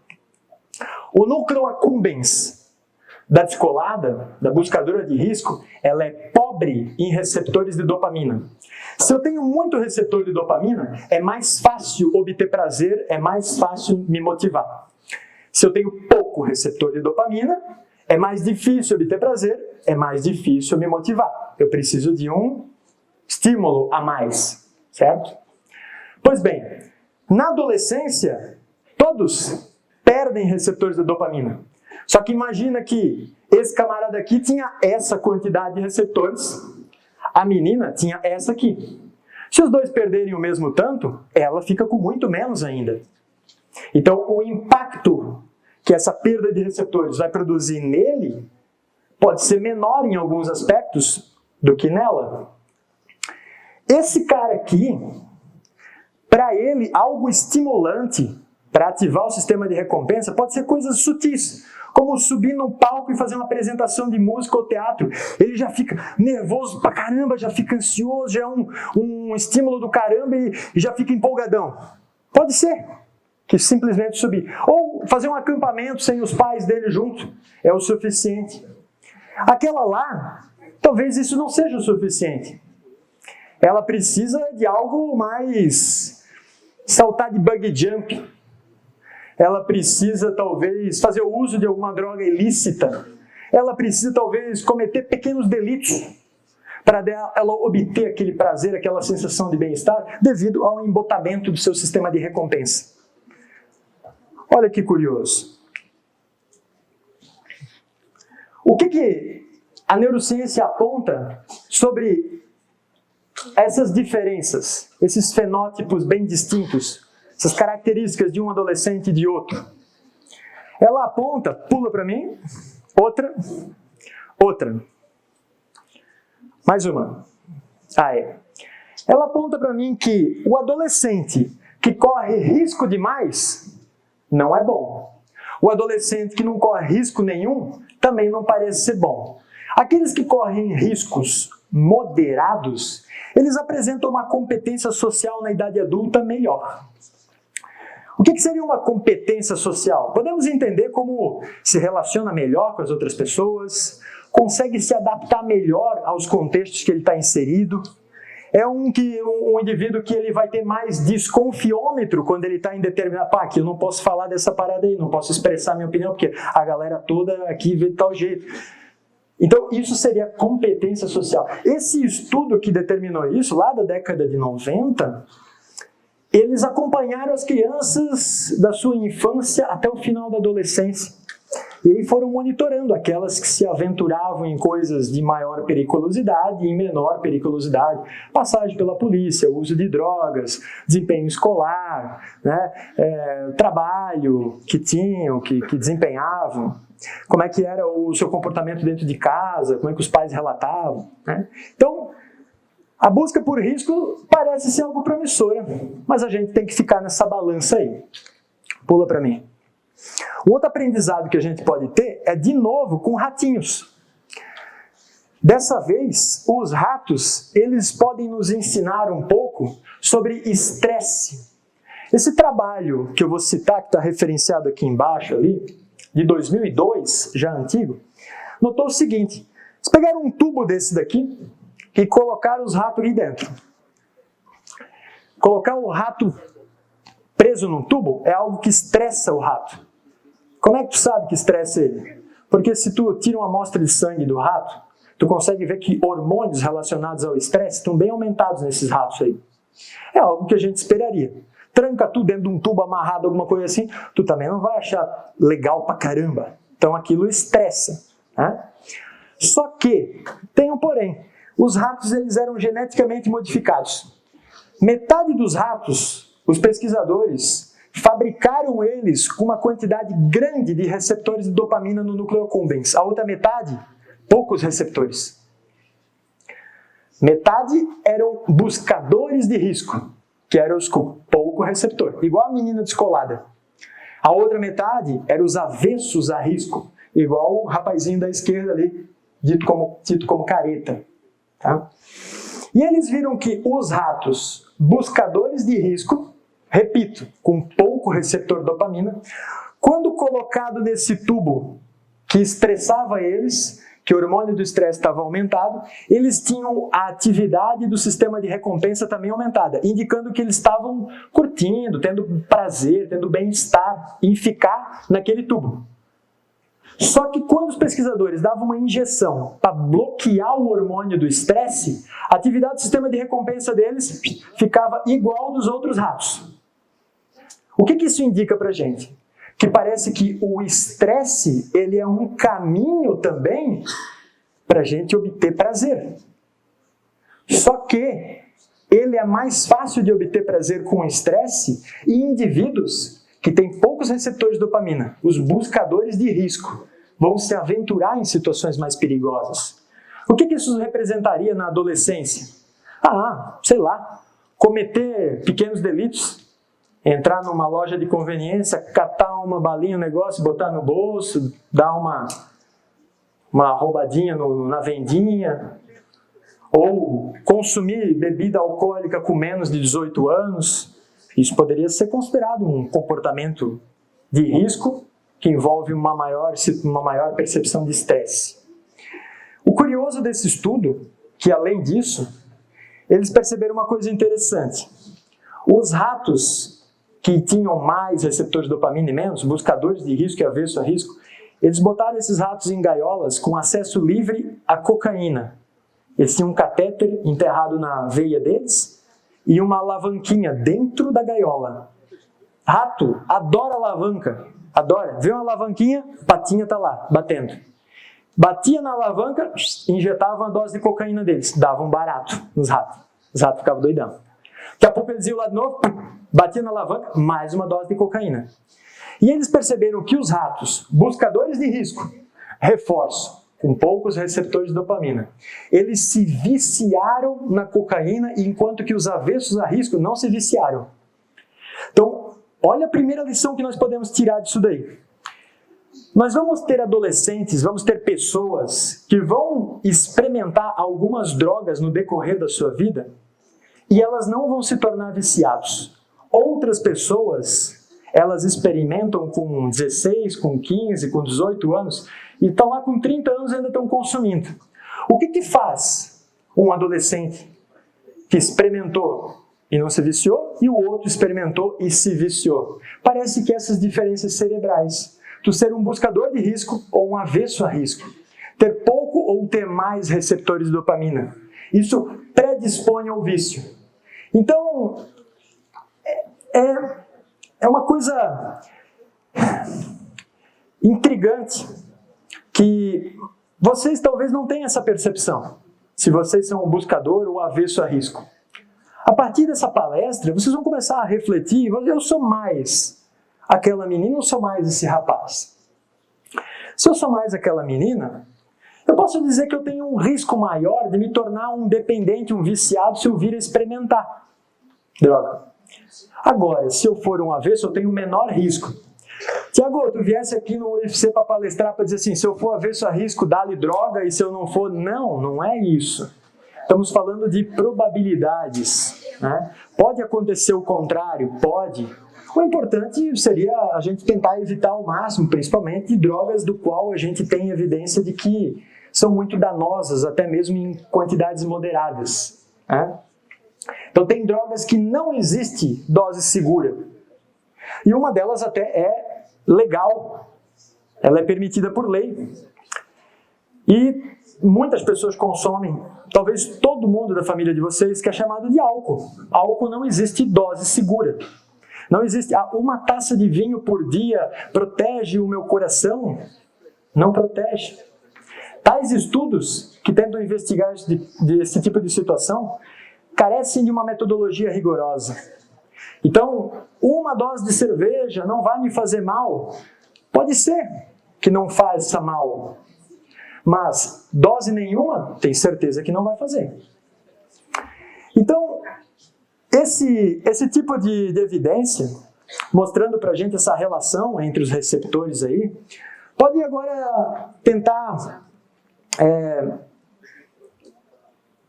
O núcleo accumbens da descolada, da buscadora de risco, ela é pobre em receptores de dopamina. Se eu tenho muito receptor de dopamina, é mais fácil obter prazer, é mais fácil me motivar. Se eu tenho pouco receptor de dopamina, é mais difícil obter prazer, é mais difícil me motivar. Eu preciso de um estímulo a mais, certo? Pois bem, na adolescência, todos perdem receptores de dopamina. Só que imagina que esse camarada aqui tinha essa quantidade de receptores, a menina tinha essa aqui. Se os dois perderem o mesmo tanto, ela fica com muito menos ainda. Então, o impacto que essa perda de receptores vai produzir nele pode ser menor em alguns aspectos do que nela. Esse cara aqui, para ele, algo estimulante para ativar o sistema de recompensa pode ser coisas sutis, como subir no palco e fazer uma apresentação de música ou teatro. Ele já fica nervoso pra caramba, já fica ansioso, já é um estímulo do caramba e já fica empolgadão. Pode ser que simplesmente subir. Ou fazer um acampamento sem os pais dele junto é o suficiente. Aquela lá, talvez isso não seja o suficiente. Ela precisa de algo mais saltar de bungee jump. Ela precisa, talvez, fazer o uso de alguma droga ilícita. Ela precisa, talvez, cometer pequenos delitos para ela obter aquele prazer, aquela sensação de bem-estar, devido ao embotamento do seu sistema de recompensa. Olha que curioso. O que a neurociência aponta sobre essas diferenças, esses fenótipos bem distintos, essas características de um adolescente e de outro? Ela aponta, pula para mim, outra, mais uma. Ela aponta para mim que o adolescente que corre risco demais não é bom. O adolescente que não corre risco nenhum também não parece ser bom. Aqueles que correm riscos moderados, eles apresentam uma competência social na idade adulta melhor. O que seria uma competência social? Podemos entender como se relaciona melhor com as outras pessoas, consegue se adaptar melhor aos contextos que ele está inserido. É um indivíduo que ele vai ter mais desconfiômetro quando ele está em determinado... aqui eu não posso falar dessa parada aí, não posso expressar minha opinião, porque a galera toda aqui vê de tal jeito. Então, isso seria competência social. Esse estudo que determinou isso, lá da década de 90, eles acompanharam as crianças da sua infância até o final da adolescência. E aí foram monitorando aquelas que se aventuravam em coisas de maior periculosidade e em menor periculosidade. Passagem pela polícia, uso de drogas, desempenho escolar, né, trabalho que tinham, que desempenhavam, como é que era o seu comportamento dentro de casa, como é que os pais relatavam, né? Então, a busca por risco parece ser algo promissora, mas a gente tem que ficar nessa balança aí. Pula para mim. Um outro aprendizado que a gente pode ter é, de novo, com ratinhos. Dessa vez, os ratos, eles podem nos ensinar um pouco sobre estresse. Esse trabalho que eu vou citar, que está referenciado aqui embaixo, ali, de 2002, já antigo, notou o seguinte: eles pegaram um tubo desse daqui e colocaram os ratos ali dentro. Colocar o rato preso num tubo é algo que estressa o rato. Como é que tu sabe que estressa ele? Porque se tu tira uma amostra de sangue do rato, tu consegue ver que hormônios relacionados ao estresse estão bem aumentados nesses ratos aí. É algo que a gente esperaria. Tranca tu dentro de um tubo amarrado, alguma coisa assim, tu também não vai achar legal pra caramba. Então aquilo estressa, né? Só que, tem um porém, os ratos eles eram geneticamente modificados. Metade dos ratos, os pesquisadores fabricaram eles com uma quantidade grande de receptores de dopamina no núcleo accumbens. A outra metade, poucos receptores. Metade eram buscadores de risco, que eram os com pouco receptor, igual a menina descolada. A outra metade eram os avessos a risco, igual o rapazinho da esquerda ali, dito como careta. Tá? E eles viram que os ratos buscadores de risco, repito, com pouco receptor dopamina, quando colocado nesse tubo que estressava eles, que o hormônio do estresse estava aumentado, eles tinham a atividade do sistema de recompensa também aumentada, indicando que eles estavam curtindo, tendo prazer, tendo bem-estar em ficar naquele tubo. Só que quando os pesquisadores davam uma injeção para bloquear o hormônio do estresse, a atividade do sistema de recompensa deles ficava igual dos outros ratos. O que isso indica para a gente? Que parece que o estresse ele é um caminho também para a gente obter prazer. Só que ele é mais fácil de obter prazer com estresse em indivíduos que têm poucos receptores de dopamina. Os buscadores de risco vão se aventurar em situações mais perigosas. O que isso representaria na adolescência? Sei lá, cometer pequenos delitos. Entrar numa loja de conveniência, catar uma balinha, um negócio, botar no bolso, dar uma roubadinha na vendinha, ou consumir bebida alcoólica com menos de 18 anos. Isso poderia ser considerado um comportamento de risco que envolve uma maior percepção de estresse. O curioso desse estudo, que além disso, eles perceberam uma coisa interessante. Os ratos que tinham mais receptores de dopamina e menos, buscadores de risco e avesso a risco, eles botaram esses ratos em gaiolas com acesso livre à cocaína. Eles tinham um catéter enterrado na veia deles e uma alavanquinha dentro da gaiola. Rato adora alavanca, adora. Vê uma alavanquinha, patinha está lá, batendo. Batia na alavanca, injetava uma dose de cocaína deles, dava um barato nos ratos. Os ratos ficavam doidão. Daqui a pouco eles iam lá de novo, batia na alavanca, mais uma dose de cocaína. E eles perceberam que os ratos, buscadores de risco, reforço, com poucos receptores de dopamina, eles se viciaram na cocaína, enquanto que os avessos a risco não se viciaram. Então, olha a primeira lição que nós podemos tirar disso daí. Nós vamos ter adolescentes, vamos ter pessoas que vão experimentar algumas drogas no decorrer da sua vida e elas não vão se tornar viciados. Outras pessoas, elas experimentam com 16, com 15, com 18 anos e estão lá com 30 anos e ainda estão consumindo. O que faz um adolescente que experimentou e não se viciou e o outro experimentou e se viciou? Parece que essas diferenças cerebrais, tu ser um buscador de risco ou um avesso a risco, ter pouco ou ter mais receptores de dopamina, isso predispõe ao vício. Então, é uma coisa intrigante que vocês talvez não tenham essa percepção, se vocês são um buscador ou avesso a risco. A partir dessa palestra, vocês vão começar a refletir, eu sou mais aquela menina ou sou mais esse rapaz? Se eu sou mais aquela menina, eu posso dizer que eu tenho um risco maior de me tornar um dependente, um viciado, se eu vir a experimentar droga. Agora, se eu for um avesso, eu tenho um menor risco. Tiago, tu viesse aqui no UFC para palestrar, para dizer assim, se eu for avesso a risco, dá-lhe droga, e se eu não for... Não é isso. Estamos falando de probabilidades, né? Pode acontecer o contrário? Pode. O importante seria a gente tentar evitar ao máximo, principalmente, drogas do qual a gente tem evidência de que são muito danosas, até mesmo em quantidades moderadas, né? Então tem drogas que não existe dose segura. E uma delas até é legal. Ela é permitida por lei. E muitas pessoas consomem, talvez todo mundo da família de vocês, que é chamado de álcool. Álcool não existe dose segura. Não existe, uma taça de vinho por dia protege o meu coração? Não protege. Tais estudos que tentam investigar esse tipo de situação carecem de uma metodologia rigorosa. Então, uma dose de cerveja não vai me fazer mal? Pode ser que não faça mal. Mas dose nenhuma, tem certeza que não vai fazer. Então, esse tipo de evidência, mostrando para a gente essa relação entre os receptores aí, pode agora tentar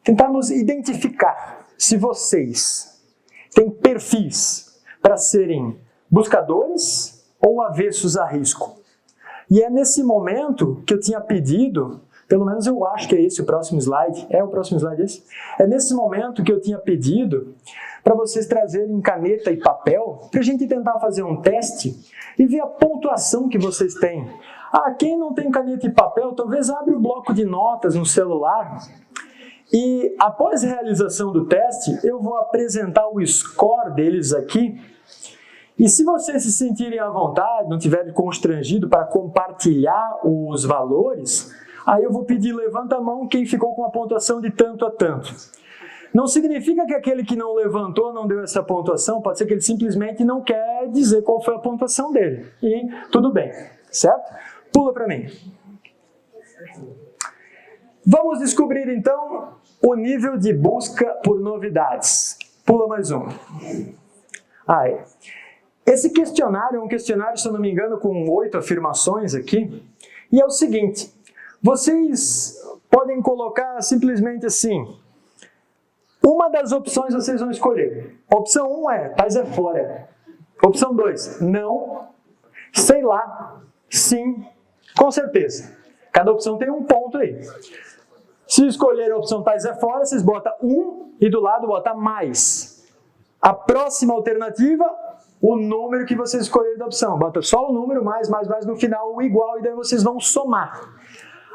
tentarmos identificar se vocês têm perfis para serem buscadores ou avessos a risco. E é nesse momento que eu tinha pedido, pelo menos eu acho que é esse o próximo slide, é o próximo slide esse? É nesse momento que eu tinha pedido para vocês trazerem caneta e papel para a gente tentar fazer um teste e ver a pontuação que vocês têm. Quem não tem caneta e papel, talvez abra o bloco de notas no celular e após a realização do teste, eu vou apresentar o score deles aqui. E se vocês se sentirem à vontade, não tiverem constrangido para compartilhar os valores, aí eu vou pedir, levanta a mão quem ficou com a pontuação de tanto a tanto. Não significa que aquele que não levantou não deu essa pontuação, pode ser que ele simplesmente não quer dizer qual foi a pontuação dele. E tudo bem, certo? Pula para mim. Vamos descobrir então o nível de busca por novidades. Pula mais um. Esse questionário é um questionário, se eu não me engano, com 8 afirmações aqui. E é o seguinte, vocês podem colocar simplesmente assim, uma das opções vocês vão escolher. Opção 1 é, Thais é fora. Opção 2, não, sei lá, sim, com certeza. Cada opção tem um ponto aí. Se escolher a opção Thais é fora, vocês botam 1 e do lado botam mais. A próxima alternativa, o número que vocês escolheram da opção. Bota só o número, mais, no final o igual, e daí vocês vão somar.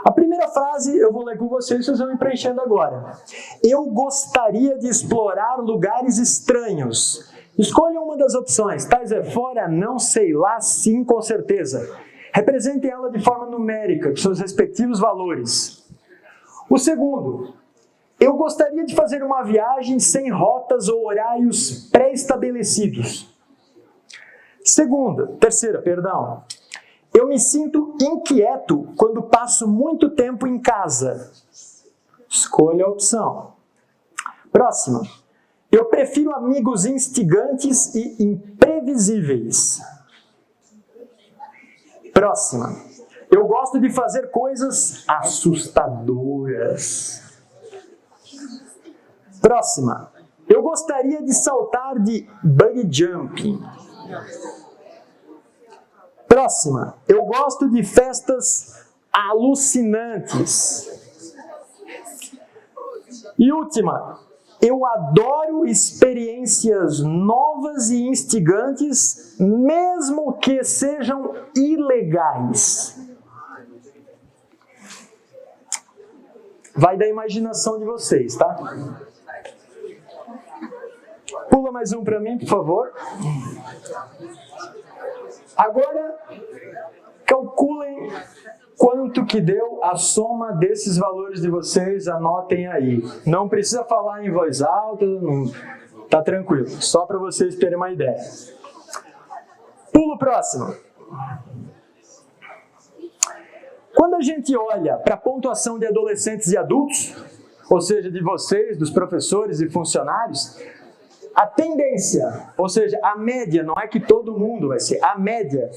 A primeira frase eu vou ler com vocês vão ir preenchendo agora. Eu gostaria de explorar lugares estranhos. Escolha uma das opções. Thais é fora, não, sei lá, sim, com certeza. Representem ela de forma numérica, com seus respectivos valores. O segundo. Eu gostaria de fazer uma viagem sem rotas ou horários pré-estabelecidos. Terceira, eu me sinto inquieto quando passo muito tempo em casa. Escolha a opção. Próxima. Eu prefiro amigos instigantes e imprevisíveis. Próxima. Eu gosto de fazer coisas assustadoras. Próxima. Eu gostaria de saltar de bungee jumping. Próxima. Eu gosto de festas alucinantes. E última. Eu adoro experiências novas e instigantes, mesmo que sejam ilegais. Vai da imaginação de vocês, tá? Pula mais um para mim, por favor. Agora, calculem quanto que deu a soma desses valores de vocês, anotem aí. Não precisa falar em voz alta, tá tranquilo, só para vocês terem uma ideia. Pulo próximo. Quando a gente olha para a pontuação de adolescentes e adultos, ou seja, de vocês, dos professores e funcionários, a tendência, ou seja, a média, não é que todo mundo vai ser, a média,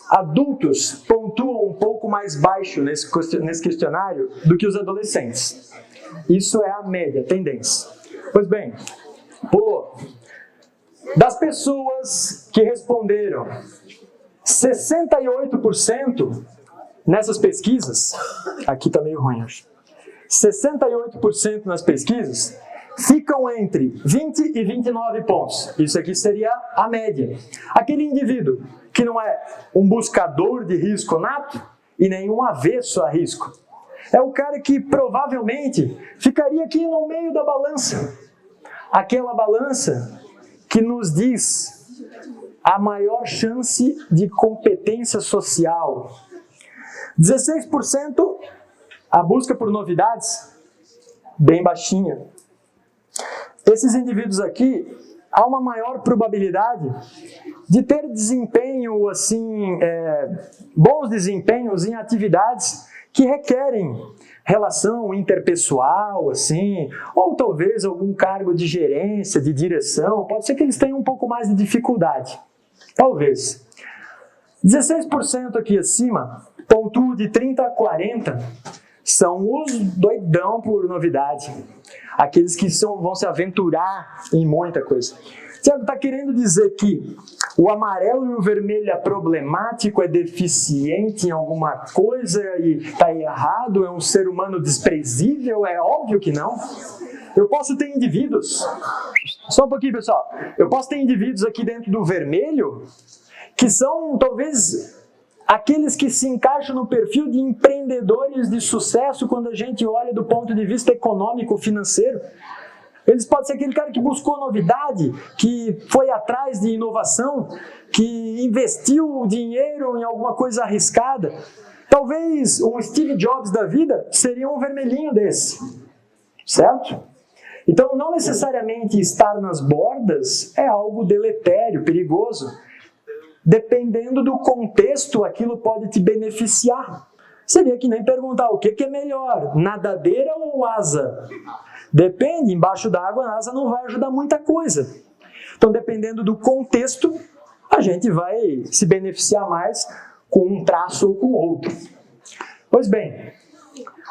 adultos pontuam um pouco mais baixo nesse questionário do que os adolescentes. Isso é a média, a tendência. Pois bem, pulou. Das pessoas que responderam, 68% nessas pesquisas, aqui está meio ruim, acho. 68% nas pesquisas ficam entre 20 e 29 pontos. Isso aqui seria a média. Aquele indivíduo que não é um buscador de risco nato e nenhum avesso a risco. É o cara que provavelmente ficaria aqui no meio da balança. Aquela balança que nos diz a maior chance de competência social. 16% a busca por novidades, bem baixinha. Esses indivíduos aqui, há uma maior probabilidade de ter desempenho, assim, bons desempenhos em atividades que requerem relação interpessoal, assim, ou talvez algum cargo de gerência, de direção. Pode ser que eles tenham um pouco mais de dificuldade. Talvez. 16% aqui acima, pontuam de 30 a 40, são os doidão por novidade. Aqueles que vão se aventurar em muita coisa. Tiago está querendo dizer que o amarelo e o vermelho é problemático, é deficiente em alguma coisa e está errado, é um ser humano desprezível? É óbvio que não. Eu posso ter indivíduos, só um pouquinho pessoal, eu posso ter indivíduos aqui dentro do vermelho que são talvez aqueles que se encaixam no perfil de empreendedores de sucesso quando a gente olha do ponto de vista econômico, financeiro. Eles podem ser aquele cara que buscou novidade, que foi atrás de inovação, que investiu dinheiro em alguma coisa arriscada. Talvez um Steve Jobs da vida seria um vermelhinho desse, certo? Então, não necessariamente estar nas bordas é algo deletério, perigoso. Dependendo do contexto, aquilo pode te beneficiar. Seria que nem perguntar o que é melhor, nadadeira ou asa? Depende, embaixo d'água a asa não vai ajudar muita coisa. Então, dependendo do contexto, a gente vai se beneficiar mais com um traço ou com outro. Pois bem,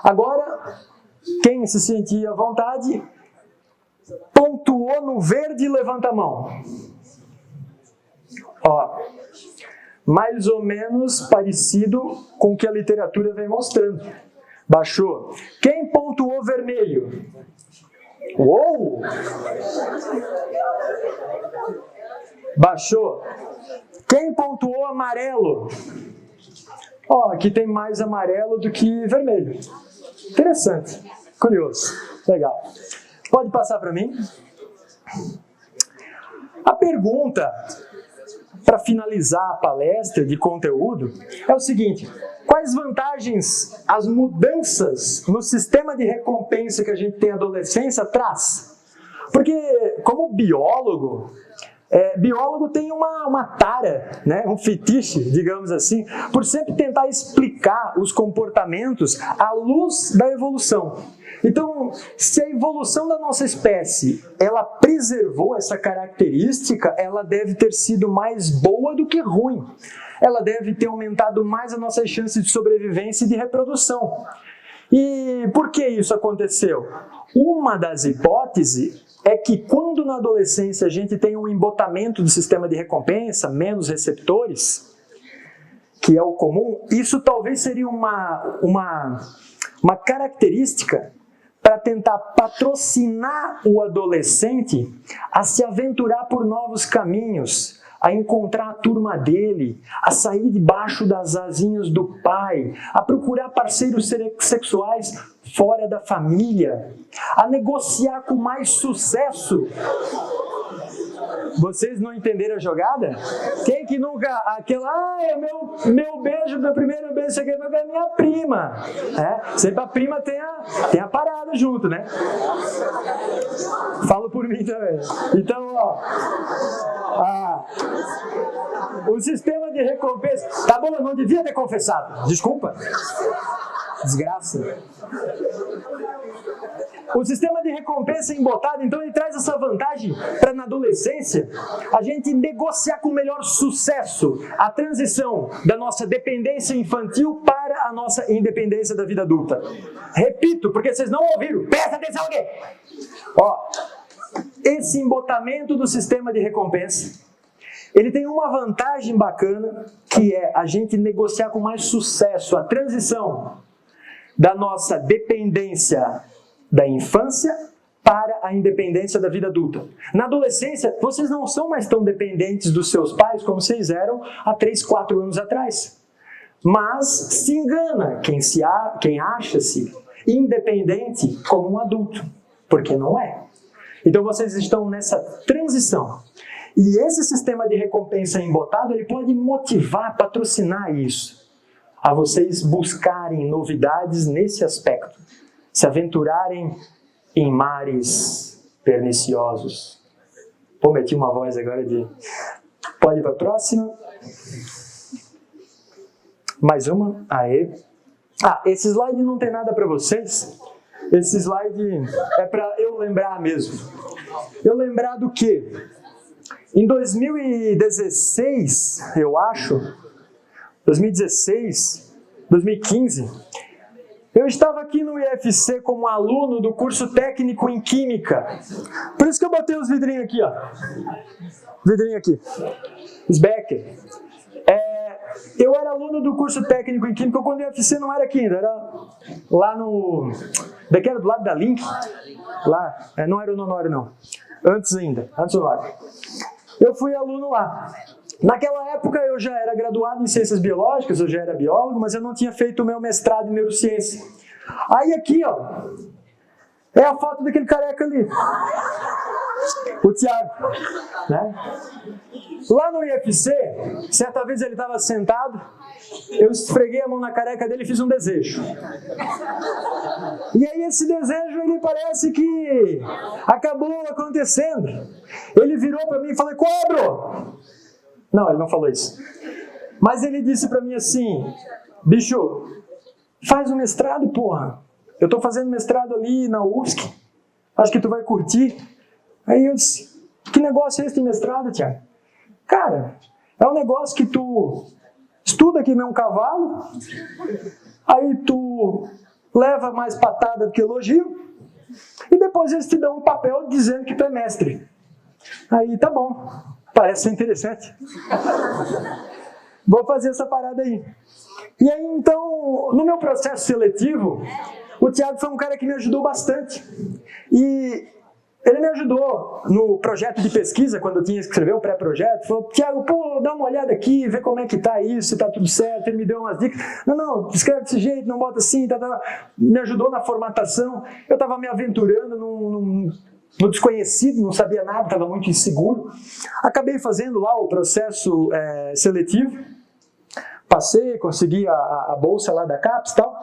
agora, quem se sentir à vontade, pontuou no verde, levanta a mão. Ó, mais ou menos parecido com o que a literatura vem mostrando. Baixou. Quem pontuou vermelho? Uou! Baixou. Quem pontuou amarelo? Ó, aqui tem mais amarelo do que vermelho. Interessante. Curioso. Legal. Pode passar para mim? A pergunta, para finalizar a palestra de conteúdo, é o seguinte: quais vantagens as mudanças no sistema de recompensa que a gente tem na adolescência traz? Porque, como biólogo, biólogo tem uma tara, né, um fetiche, digamos assim, por sempre tentar explicar os comportamentos à luz da evolução. Então, se a evolução da nossa espécie, ela preservou essa característica, ela deve ter sido mais boa do que ruim. Ela deve ter aumentado mais as nossas chances de sobrevivência e de reprodução. E por que isso aconteceu? Uma das hipóteses é que quando na adolescência a gente tem um embotamento do sistema de recompensa, menos receptores, que é o comum, isso talvez seria uma característica para tentar patrocinar o adolescente a se aventurar por novos caminhos, a encontrar a turma dele, a sair debaixo das asinhas do pai, a procurar parceiros sexuais fora da família, a negociar com mais sucesso. Vocês não entenderam a jogada? Quem que nunca... meu beijo, meu primeiro beijo, cheguei pra minha prima. Sempre a prima tem a parada junto, né? Falo por mim também. Então, o sistema de recompensa... Tá bom, eu não devia ter confessado. Desculpa. Desgraça. O sistema de recompensa embotado, então, ele traz essa vantagem para, na adolescência, a gente negociar com melhor sucesso a transição da nossa dependência infantil para a nossa independência da vida adulta. Repito, porque vocês não ouviram. Presta atenção aqui. Esse embotamento do sistema de recompensa, ele tem uma vantagem bacana, que é a gente negociar com mais sucesso a transição da nossa dependência da infância para a independência da vida adulta. Na adolescência, vocês não são mais tão dependentes dos seus pais como vocês eram há 3, 4 anos atrás. Mas se engana quem acha-se independente como um adulto, porque não é. Então vocês estão nessa transição. E esse sistema de recompensa embotado, ele pode motivar, patrocinar isso, a vocês buscarem novidades nesse aspecto, se aventurarem em mares perniciosos. Pô, meti uma voz agora de... Pode ir para a próxima? Mais uma? Aê. Esse slide não tem nada para vocês. Esse slide é para eu lembrar mesmo. Eu lembrar do quê? Em 2016, eu acho, 2015, Eu estava aqui no IFC como aluno do curso técnico em Química. Por isso que eu botei os vidrinhos aqui, ó. Vidrinho aqui. Os Becker. Eu era aluno do curso técnico em Química quando o IFC não era aqui ainda. Era lá no... Daqui era do lado da Link. Lá. Não era o Honório, não. Antes ainda. Antes do Honório. Eu fui aluno lá. Naquela época eu já era graduado em Ciências Biológicas, eu já era biólogo, mas eu não tinha feito o meu mestrado em Neurociência. Aí aqui, ó, é a foto daquele careca ali. O Thiago, né? Lá no IFC, certa vez ele estava sentado, eu esfreguei a mão na careca dele e fiz um desejo. E aí esse desejo, ele parece que acabou acontecendo. Ele virou para mim e falou, Cobro! Não, ele não falou isso. Mas ele disse pra mim assim, bicho, faz um mestrado, porra. Eu tô fazendo mestrado ali na UFSC. Acho que tu vai curtir. Aí eu disse, que negócio é esse de mestrado, Thiago? Cara, é um negócio que tu estuda que nem um cavalo, aí tu leva mais patada do que elogio, e depois eles te dão um papel dizendo que tu é mestre. Aí tá bom. Parece ser interessante. Vou fazer essa parada aí. E aí, então, no meu processo seletivo, o Thiago foi um cara que me ajudou bastante. E ele me ajudou no projeto de pesquisa, quando eu tinha que escrever o pré-projeto. Falou, Thiago, pô, dá uma olhada aqui, vê como é que tá isso, se tá tudo certo. Ele me deu umas dicas. Não, escreve desse jeito, não bota assim, tá. Me ajudou na formatação. Eu estava me aventurando no desconhecido, não sabia nada, estava muito inseguro. Acabei fazendo lá o processo seletivo, passei, consegui a bolsa lá da CAPES e tal,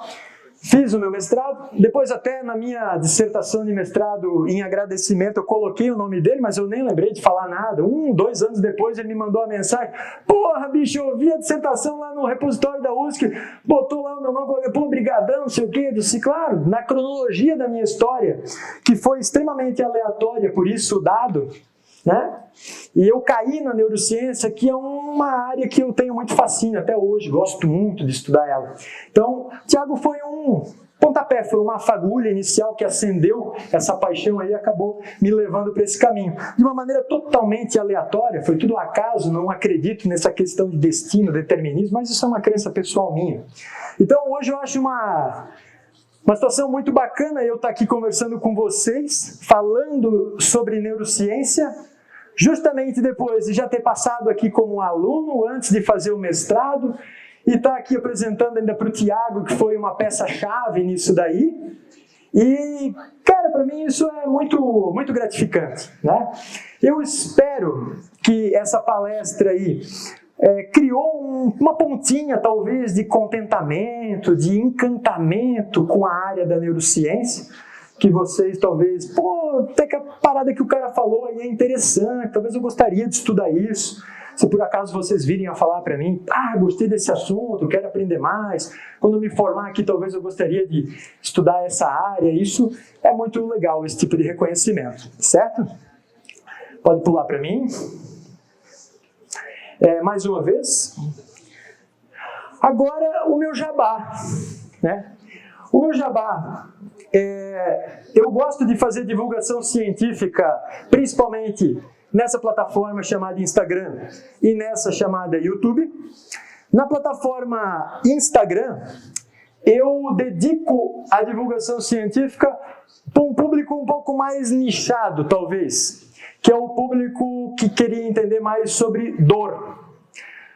fiz o meu mestrado, depois até na minha dissertação de mestrado, em agradecimento, eu coloquei o nome dele, mas eu nem lembrei de falar nada. 2 anos depois ele me mandou a mensagem, porra, bicho, eu vi a dissertação lá no repositório da UFSC, botou lá o meu nome, pô, brigadão, não sei o quê. Eu disse, claro, na cronologia da minha história, que foi extremamente aleatória, por isso dado, né? E eu caí na neurociência, que é uma área que eu tenho muito fascínio até hoje, gosto muito de estudar ela. Então, Thiago foi um pontapé, foi uma fagulha inicial que acendeu essa paixão aí e acabou me levando para esse caminho. De uma maneira totalmente aleatória, foi tudo acaso, não acredito nessa questão de destino, determinismo, mas isso é uma crença pessoal minha. Então, hoje eu acho uma situação muito bacana eu estar aqui conversando com vocês, falando sobre neurociência, justamente depois de já ter passado aqui como aluno, antes de fazer o mestrado, e estar aqui apresentando ainda para o Thiago, que foi uma peça-chave nisso daí. E, cara, para mim isso é muito, muito gratificante, né? Eu espero que essa palestra aí criou uma pontinha, talvez, de contentamento, de encantamento com a área da neurociência, que vocês talvez, pô, até que a parada que o cara falou aí é interessante, talvez eu gostaria de estudar isso. Se por acaso vocês virem a falar para mim, gostei desse assunto, quero aprender mais, quando eu me formar aqui talvez eu gostaria de estudar essa área, isso é muito legal, esse tipo de reconhecimento, certo? Pode pular para mim. Mais uma vez. Agora o meu jabá, né? O meu jabá, eu gosto de fazer divulgação científica, principalmente nessa plataforma chamada Instagram e nessa chamada YouTube. Na plataforma Instagram, eu dedico a divulgação científica para um público um pouco mais nichado, talvez, que é o público que queria entender mais sobre dor.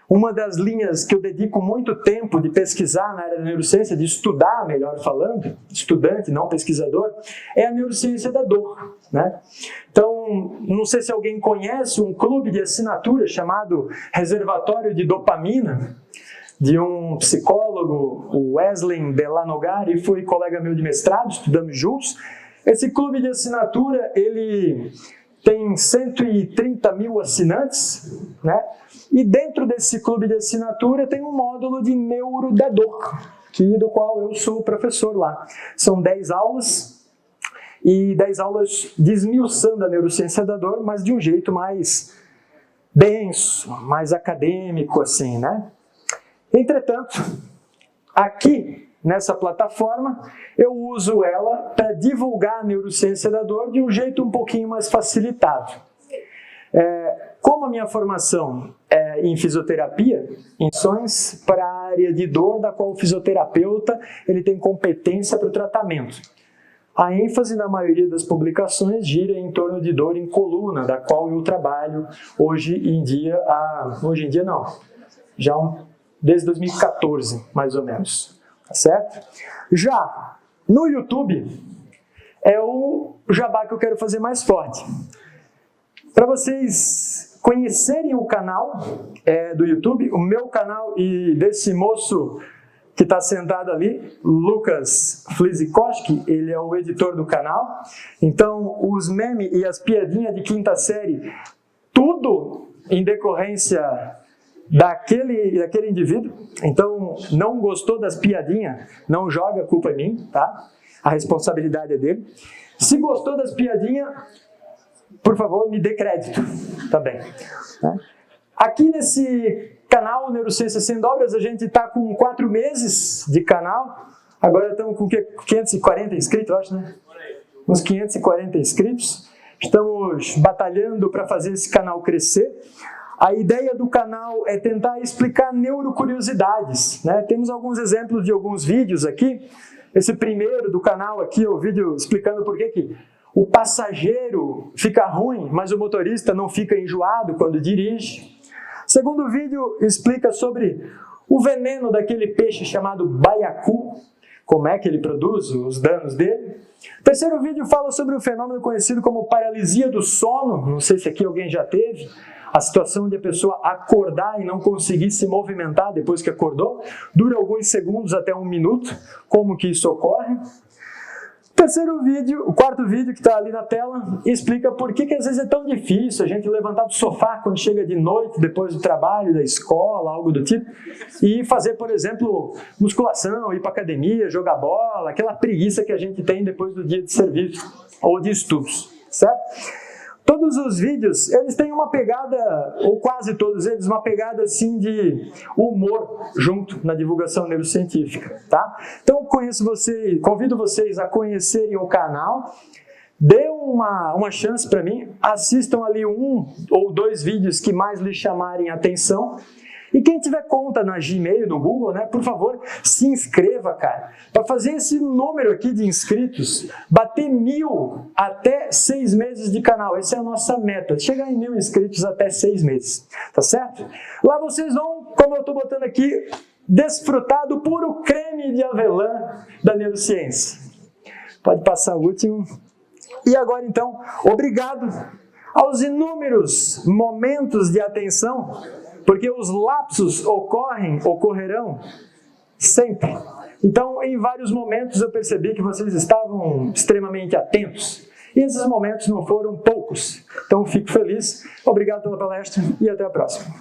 Uma das linhas que eu dedico muito tempo de pesquisar na área da neurociência, de estudar, melhor falando, estudante, não pesquisador, é a neurociência da dor, né? Então, não sei se alguém conhece um clube de assinatura chamado Reservatório de Dopamina, de um psicólogo, o Wesley Belanogari, foi colega meu de mestrado, estudamos juntos. Esse clube de assinatura, ele tem 130 mil assinantes, né? E dentro desse clube de assinatura tem um módulo de neuro da dor, do qual eu sou professor lá. São 10 aulas, e 10 aulas desmiuçando a neurociência da dor, mas de um jeito mais denso, mais acadêmico, assim, né? Entretanto, aqui nessa plataforma, eu uso ela para divulgar a neurociência da dor de um jeito um pouquinho mais facilitado. Como a minha formação é em fisioterapia, ações para a área de dor da qual o fisioterapeuta ele tem competência para o tratamento. A ênfase na maioria das publicações gira em torno de dor em coluna, da qual eu trabalho hoje em dia não, desde 2014, mais ou menos, tá certo? Já no YouTube, é o jabá que eu quero fazer mais forte. Para vocês conhecerem o canal do YouTube, o meu canal e desse moço que está sentado ali, Lucas Flizikoski, ele é o editor do canal. Então, os memes e as piadinhas de quinta série, tudo em decorrência daquele indivíduo. Então, não gostou das piadinhas, não joga a culpa em mim, tá? A responsabilidade é dele. Se gostou das piadinhas, por favor, me dê crédito também. Né? Aqui nesse canal Neurociência Sem Dobras, a gente está com 4 meses de canal. Agora estamos com 540 inscritos, eu acho, né? Uns 540 inscritos. Estamos batalhando para fazer esse canal crescer. A ideia do canal é tentar explicar neurocuriosidades, né? Temos alguns exemplos de alguns vídeos aqui. Esse primeiro do canal aqui é o vídeo explicando por que o passageiro fica ruim, mas o motorista não fica enjoado quando dirige. Segundo vídeo explica sobre o veneno daquele peixe chamado baiacu, como é que ele produz os danos dele. Terceiro vídeo fala sobre o fenômeno conhecido como paralisia do sono, não sei se aqui alguém já teve, a situação de a pessoa acordar e não conseguir se movimentar depois que acordou, dura alguns segundos até 1 minuto, como que isso ocorre. Terceiro vídeo, o quarto vídeo que está ali na tela, explica por que às vezes é tão difícil a gente levantar do sofá quando chega de noite, depois do trabalho, da escola, algo do tipo, e fazer, por exemplo, musculação, ir para academia, jogar bola, aquela preguiça que a gente tem depois do dia de serviço ou de estudos, certo? Todos os vídeos, eles têm uma pegada, ou quase todos eles, uma pegada assim de humor junto na divulgação neurocientífica, tá? Então convido vocês a conhecerem o canal, dê uma chance para mim, assistam ali 1 ou 2 vídeos que mais lhe chamarem a atenção. E quem tiver conta na Gmail, no Google, né, por favor, se inscreva, cara. Para fazer esse número aqui de inscritos, bater 1000 até 6 meses de canal. Essa é a nossa meta, chegar em 1000 inscritos até 6 meses, tá certo? Lá vocês vão, como eu estou botando aqui, desfrutar do puro creme de avelã da neurociência. Pode passar o último. E agora, então, obrigado aos inúmeros momentos de atenção, porque os lapsos ocorrerão sempre. Então, em vários momentos eu percebi que vocês estavam extremamente atentos. E esses momentos não foram poucos. Então, fico feliz. Obrigado pela palestra e até a próxima.